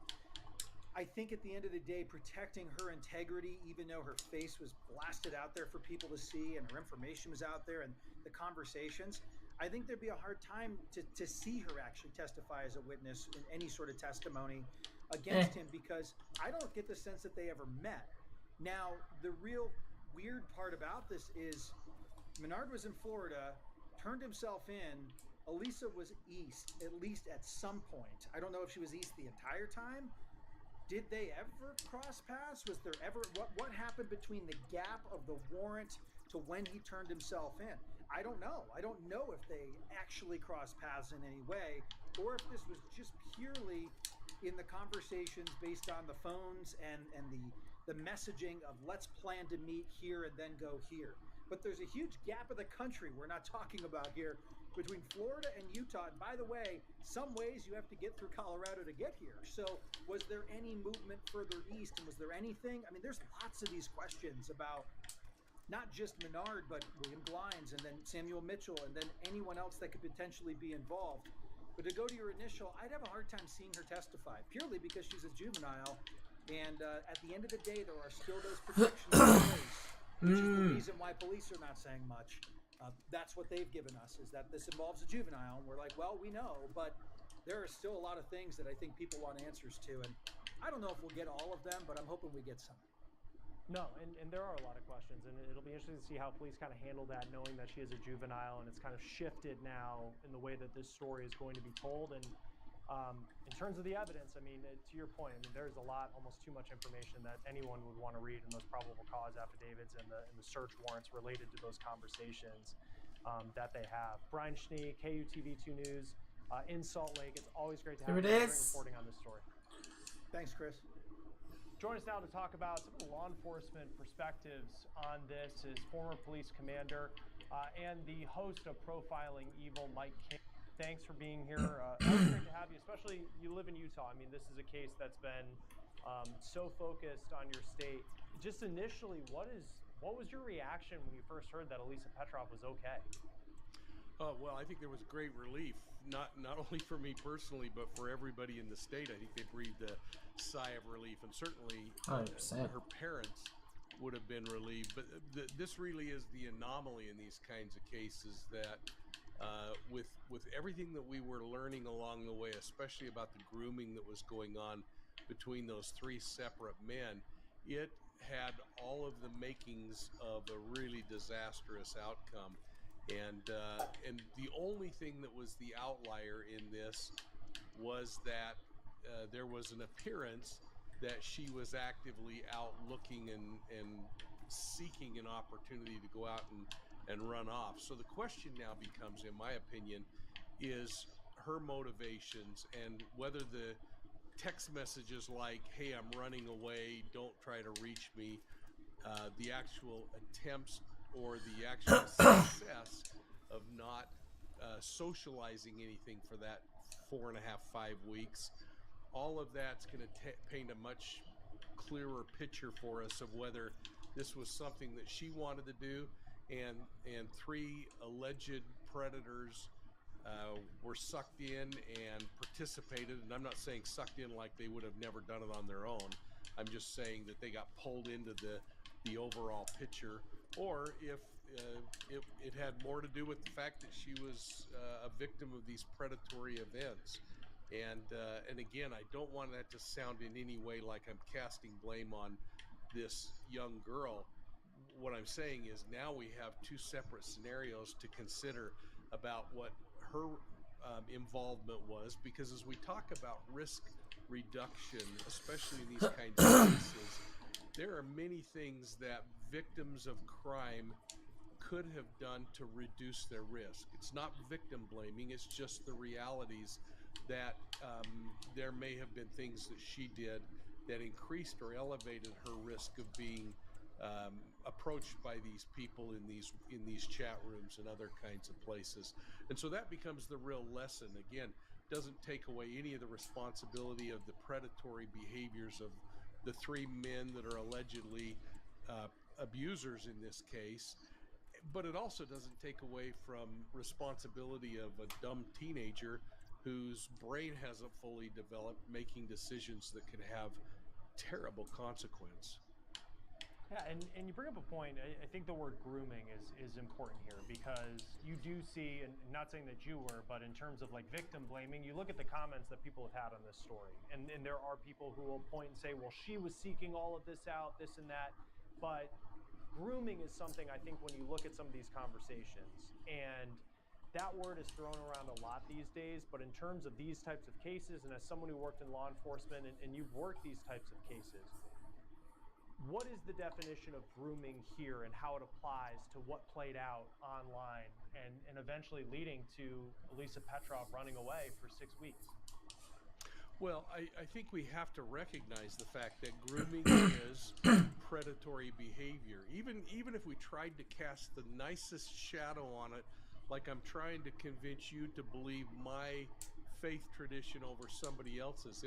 I think at the end of the day, protecting her integrity, even though her face was blasted out there for people to see and her information was out there and the conversations, I think there'd be a hard time to see her actually testify as a witness in any sort of testimony against him, because I don't get the sense that they ever met. Now, the real weird part about this is Menard was in Florida, turned himself in. Elisa was east, at least at some point. I don't know if she was east the entire time. Did they ever cross paths? Was there ever, what happened between the gap of the warrant to when he turned himself in? I don't know. I don't know if they actually crossed paths in any way, or if this was just purely in the conversations based on the phones and the messaging of let's plan to meet here and then go here. But there's a huge gap of the country we're not talking about here between Florida and Utah. And by the way, some ways you have to get through Colorado to get here. So was there any movement further east? And was there anything? I mean, there's lots of these questions about not just Menard, but William Glines and then Samuel Mitchell and then anyone else that could potentially be involved. But to go to your initial, I'd have a hard time seeing her testify purely because she's a juvenile. And at the end of the day, there are still those protections in place, which is the reason why police are not saying much. That's what they've given us, is that this involves a juvenile. And we're like, well, we know, but there are still a lot of things that I think people want answers to. And I don't know if we'll get all of them, but I'm hoping we get some. No, and there are a lot of questions, and it'll be interesting to see how police kind of handle that, knowing that she is a juvenile, and it's kind of shifted now in the way that this story is going to be told. And in terms of the evidence, I mean, to your point, I mean, there's a lot, almost too much information that anyone would want to read in those probable cause affidavits and the search warrants related to those conversations that they have. Brian Schnee, KUTV2 News in Salt Lake. It's always great to have you reporting on this story. Thanks, Chris. Join us now to talk about some of the law enforcement perspectives on this is former police commander and the host of Profiling Evil, Mike King. Thanks for being here. Always great to have you, especially you live in Utah. I mean, this is a case that's been so focused on your state. Just initially, what was your reaction when you first heard that Elisa Petrov was okay? Well, I think there was great relief, not only for me personally, but for everybody in the state. I think they breathed a sigh of relief, and certainly her parents would have been relieved. But this really is the anomaly in these kinds of cases that with everything that we were learning along the way, especially about the grooming that was going on between those three separate men, it had all of the makings of a really disastrous outcome. And the only thing that was the outlier in this was that there was an appearance that she was actively out looking and seeking an opportunity to go out and run off. So the question now becomes, in my opinion, is her motivations and whether the text messages like, hey, I'm running away, don't try to reach me, the actual attempts or the actual success of not socializing anything for that 4.5, 5 weeks. All of that's going to paint a much clearer picture for us of whether this was something that she wanted to do, and three alleged predators were sucked in and participated. And I'm not saying sucked in like they would have never done it on their own. I'm just saying that they got pulled into the overall picture, or if it had more to do with the fact that she was a victim of these predatory events. And again, I don't want that to sound in any way like I'm casting blame on this young girl. What I'm saying is now we have two separate scenarios to consider about what her involvement was, because as we talk about risk reduction, especially in these kinds of cases, there are many things that victims of crime could have done to reduce their risk. It's not victim blaming, it's just the realities that there may have been things that she did that increased or elevated her risk of being approached by these people in these chat rooms and other kinds of places. And so that becomes the real lesson. Again, doesn't take away any of the responsibility of the predatory behaviors of the three men that are allegedly abusers in this case, but it also doesn't take away from responsibility of a dumb teenager whose brain hasn't fully developed, making decisions that could have terrible consequence. Yeah, and you bring up a point. I think the word grooming is important here, because you do see, and not saying that you were, but in terms of like victim blaming, you look at the comments that people have had on this story, and there are people who will point and say, well, she was seeking all of this out, this and that. But grooming is something, I think, when you look at some of these conversations, and that word is thrown around a lot these days, but in terms of these types of cases, and as someone who worked in law enforcement and you've worked these types of cases, what is the definition of grooming here and how it applies to what played out online and eventually leading to Elisa Petrov running away for 6 weeks? Well, I think we have to recognize the fact that grooming is predatory behavior. Even if we tried to cast the nicest shadow on it, like I'm trying to convince you to believe my faith tradition over somebody else's.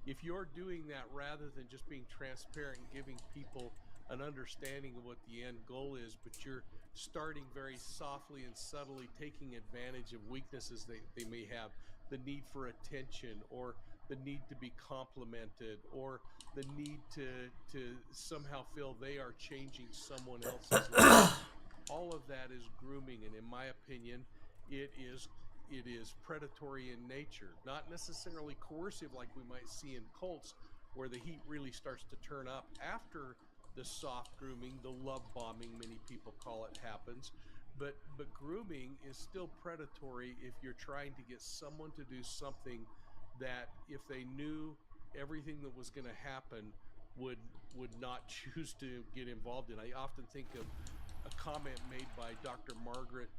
If you're doing that rather than just being transparent and giving people an understanding of what the end goal is, but you're starting very softly and subtly taking advantage of weaknesses they may have, the need for attention, or the need to be complimented, or the need to somehow feel they are changing someone else's life. All of that is grooming, and in my opinion, it is predatory in nature, not necessarily coercive like we might see in cults, where the heat really starts to turn up after the soft grooming, the love bombing, many people call it, happens. But grooming is still predatory if you're trying to get someone to do something that, if they knew everything that was going to happen, would not choose to get involved in. I often think of a comment made by Dr. Margaret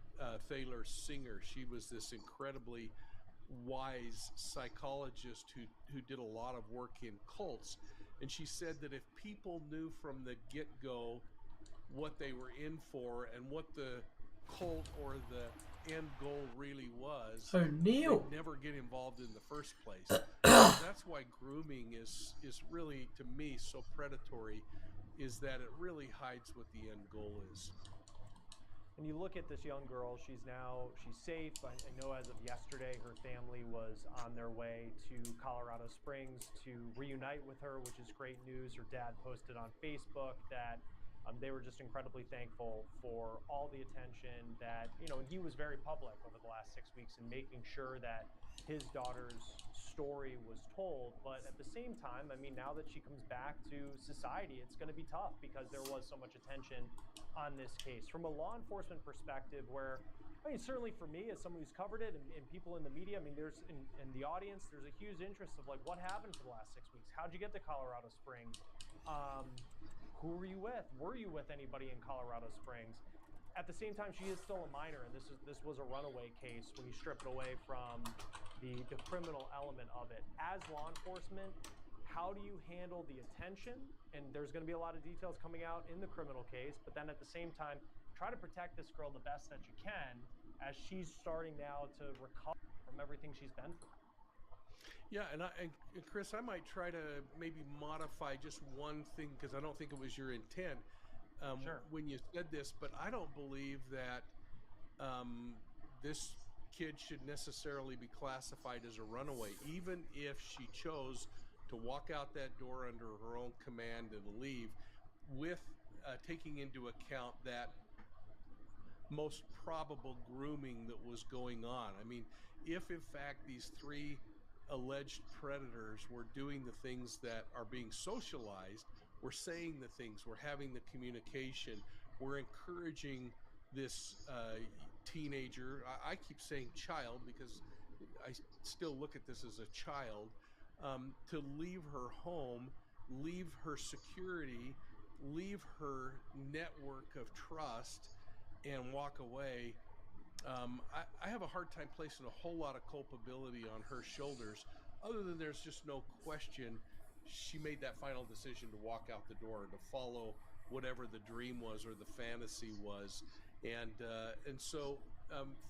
Thaler Singer. She was this incredibly wise psychologist who did a lot of work in cults, and she said that if people knew from the get-go what they were in for and what the cult or the end goal really was, they'd never get involved in the first place. That's why grooming is really, to me, so predatory, is that it really hides what the end goal is. And you look at this young girl, she's safe. I know as of yesterday, her family was on their way to Colorado Springs to reunite with her, which is great news. Her dad posted on Facebook that they were just incredibly thankful for all the attention that, and he was very public over the last 6 weeks in making sure that his daughter's story was told. But at the same time, I mean, now that she comes back to society, it's going to be tough because there was so much attention on this case. From a law enforcement perspective, certainly for me, as someone who's covered it, and people in the media, I mean, there's in the audience, there's a huge interest of like, what happened for the last 6 weeks? How'd you get to Colorado Springs? Who were you with? Were you with anybody in Colorado Springs? At the same time, she is still a minor, and this was a runaway case when you strip it away from the criminal element of it. As law enforcement, how do you handle the attention? And there's going to be a lot of details coming out in the criminal case, but then at the same time, try to protect this girl the best that you can as she's starting now to recover from everything she's been through. Yeah, and Chris, I might try to maybe modify just one thing, because I don't think it was your intent when you said this, but I don't believe that this kid should necessarily be classified as a runaway, even if she chose to walk out that door under her own command and leave, with taking into account that most probable grooming that was going on. I mean, if in fact these three alleged predators were doing the things that are being socialized, we're saying the things, we're having the communication, we're encouraging this teenager, I keep saying child because I still look at this as a child, to leave her home, leave her security, leave her network of trust, and walk away. I have a hard time placing a whole lot of culpability on her shoulders, other than there's just no question she made that final decision to walk out the door, to follow whatever the dream was or the fantasy was. And so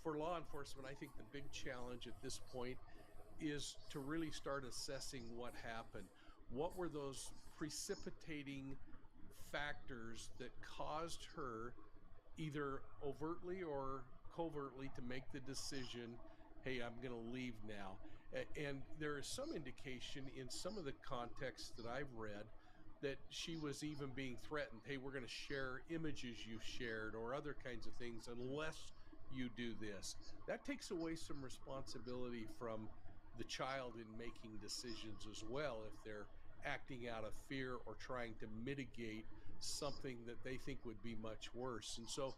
for law enforcement, I think the big challenge at this point is to really start assessing what happened. What were those precipitating factors that caused her, either overtly or covertly, to make the decision, hey, I'm going to leave now? And there is some indication in some of the contexts that I've read that she was even being threatened. Hey, we're going to share images you shared or other kinds of things unless you do this. That takes away some responsibility from the child in making decisions as well, if they're acting out of fear or trying to mitigate something that they think would be much worse. And so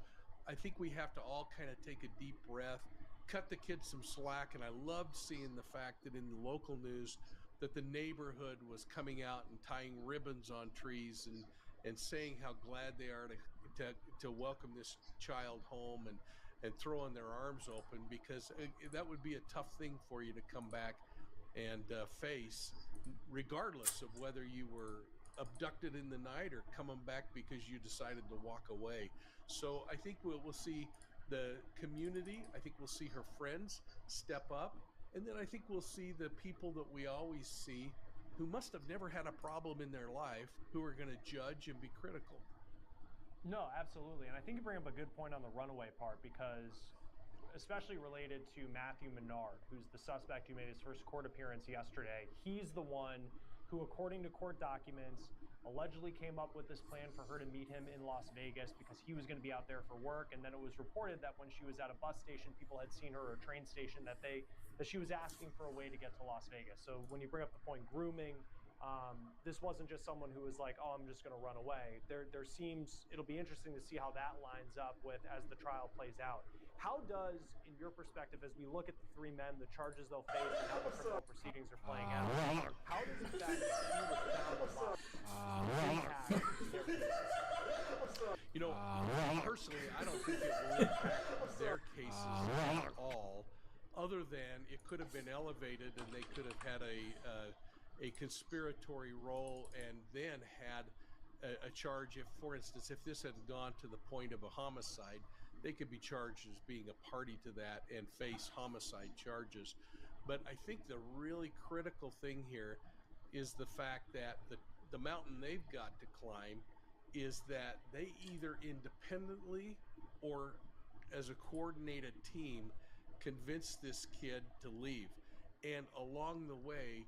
I think we have to all kind of take a deep breath, cut the kids some slack. And I loved seeing the fact that in the local news that the neighborhood was coming out and tying ribbons on trees and saying how glad they are to welcome this child home, and throwing their arms open, because that would be a tough thing for you to come back and face, regardless of whether you were abducted in the night or coming back because you decided to walk away. So I think we'll see the community. I think we'll see her friends step up. And then I think we'll see the people that we always see who must have never had a problem in their life who are going to judge and be critical. No, absolutely. And I think you bring up a good point on the runaway part, because especially related to Matthew Menard, who's the suspect who made his first court appearance yesterday. He's the one who, according to court documents, allegedly came up with this plan for her to meet him in Las Vegas because he was going to be out there for work. And then it was reported that when she was at a bus station, people had seen her, or a train station, that she was asking for a way to get to Las Vegas. So when you bring up the point grooming, this wasn't just someone who was like, oh, I'm just going to run away. It'll be interesting to see how that lines up with as the trial plays out. How does, in your perspective, as we look at the three men, the charges they'll face, and how the criminal proceedings are playing out, how does the fact that he was found alive impact their cases? You know, personally, I don't think it will impact their cases at all, other than it could have been elevated and they could have had a conspiratory role and then had a charge. If, for instance, if this had gone to the point of a homicide, they could be charged as being a party to that and face homicide charges. But I think the really critical thing here is the fact that the mountain they've got to climb is that they either independently or as a coordinated team convince this kid to leave. And along the way,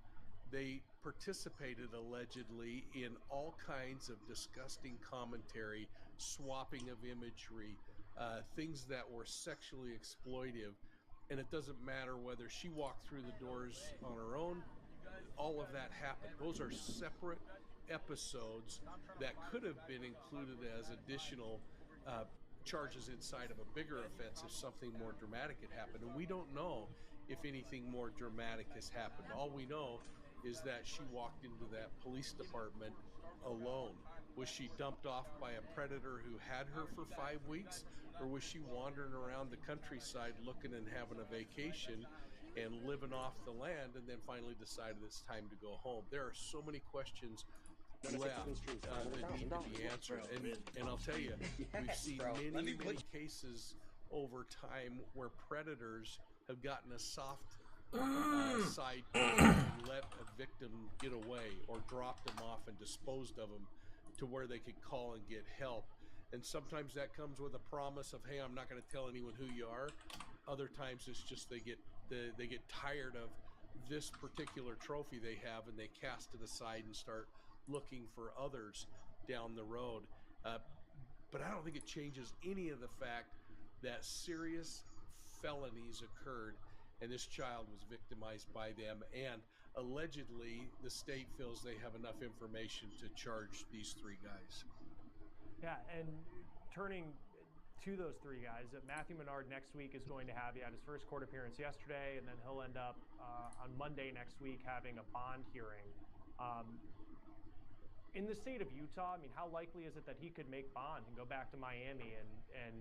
they participated allegedly in all kinds of disgusting commentary, swapping of imagery, things that were sexually exploitive. And it doesn't matter whether she walked through the doors on her own, all of that happened. Those are separate episodes that could have been included as additional charges inside of a bigger offense if something more dramatic had happened. And we don't know if anything more dramatic has happened. All we know is that she walked into that police department alone. Was she dumped off by a predator who had her for 5 weeks? Or was she wandering around the countryside looking and having a vacation and living off the land, and then finally decided it's time to go home? There are so many questions left that need to be answered. And I'll tell you, we've seen many cases over time where predators have gotten a soft side and let a victim get away, or dropped them off and disposed of them to where they could call and get help. And sometimes that comes with a promise of, hey, I'm not going to tell anyone who you are. Other times it's just they get tired of this particular trophy they have, and they cast it aside and start looking for others down the road. But I don't think it changes any of the fact that serious felonies occurred, and this child was victimized by them. And allegedly, the state feels they have enough information to charge these three guys. Yeah, and turning to those three guys, Matthew Menard next week is going to have, he had his first court appearance yesterday, and then he'll end up on Monday next week having a bond hearing. In the state of Utah, I mean, how likely is it that he could make bond and go back to Miami and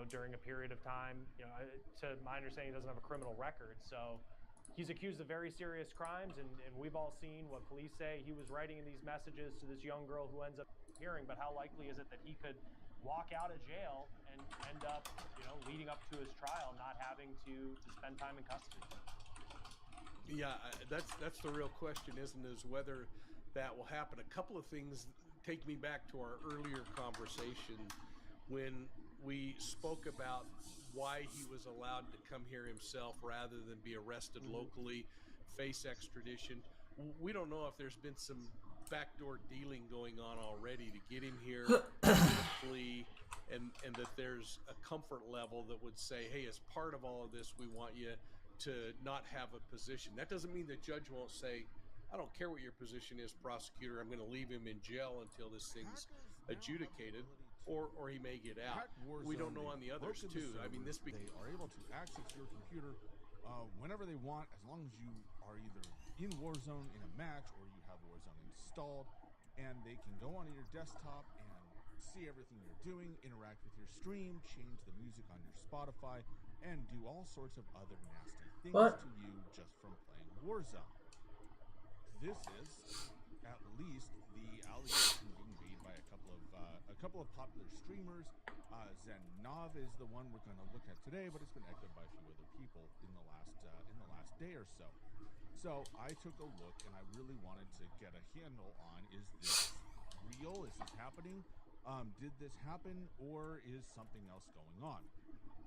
during a period of time, to my understanding, he doesn't have a criminal record. So he's accused of very serious crimes, and we've all seen what police say he was writing in these messages to this young girl who ends up hearing. But how likely is it that he could walk out of jail and end up, leading up to his trial, not having to spend time in custody? Yeah, that's the real question, isn't it, is whether that will happen. A couple of things take me back to our earlier conversation when we spoke about why he was allowed to come here himself rather than be arrested locally, face extradition. We don't know if there's been some backdoor dealing going on already to get him here, flee, and that there's a comfort level that would say, hey, as part of all of this, we want you to not have a position. That doesn't mean the judge won't say, I don't care what your position is, prosecutor, I'm going to leave him in jail until this thing's adjudicated, or he may get out. We don't know on the others, too. I mean, they are able to access your computer whenever they want, as long as you are either in Warzone in a match or you have Warzone installed, and they can go onto your desktop and see everything you're doing, interact with your stream, change the music on your Spotify, and do all sorts of other nasty things to you just from playing Warzone. This is at least the allegation being made by a couple of popular streamers. Zenov is the one we're going to look at today, but it's been echoed by a few other people in the last day or so. So I took a look, and I really wanted to get a handle on: is this real? Is this happening? Did this happen, or is something else going on?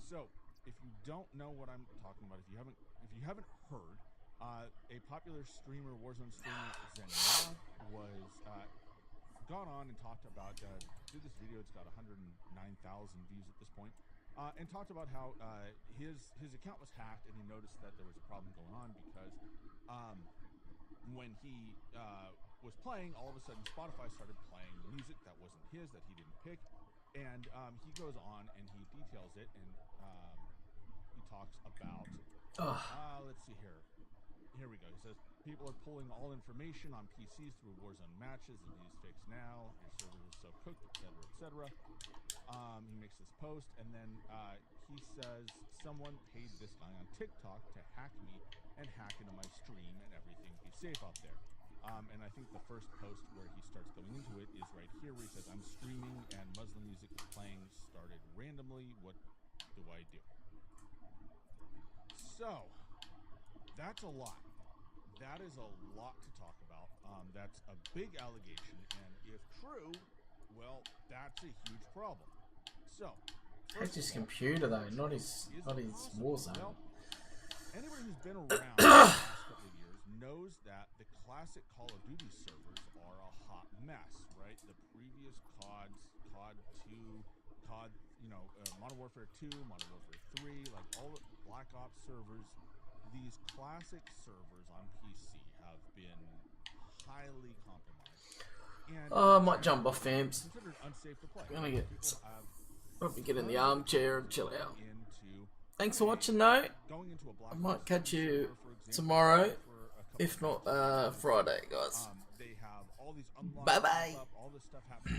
So if you don't know what I'm talking about, if you haven't heard, a popular streamer, Warzone streamer, Zenov, was gone on and talked about, did this video. It's got 109,000 views at this point, and talked about how his account was hacked, and he noticed that there was a problem going on because when he was playing, all of a sudden Spotify started playing music that wasn't his, that he didn't pick, and he goes on and he details it, and he talks about, let's see here. Here we go. He says, people are pulling all information on PCs through Warzone matches. The news fixed now. Your servers are so cooked, etc., etc. He makes this post, and then he says, someone paid this guy on TikTok to hack me and hack into my stream and everything. Be safe out there. And I think the first post where he starts going into it is right here, where he says, I'm streaming and Muslim music playing started randomly. What do I do? So that's a lot. That is a lot to talk about. That's a big allegation, and if true, well, that's a huge problem. So, Hacked his computer though, not his Warzone. Well, anybody who's been around the last couple of years knows that the classic Call of Duty servers are a hot mess, right? The previous CODs, COD 2, COD, Modern Warfare 2, Modern Warfare 3, like all the Black Ops servers. These classic servers on PC have been highly compromised. And I might jump off Famps. Considered unsafe to play. Probably get in the armchair and chill out. Thanks for watching though. I might catch you tomorrow, if not Friday, guys. Bye bye.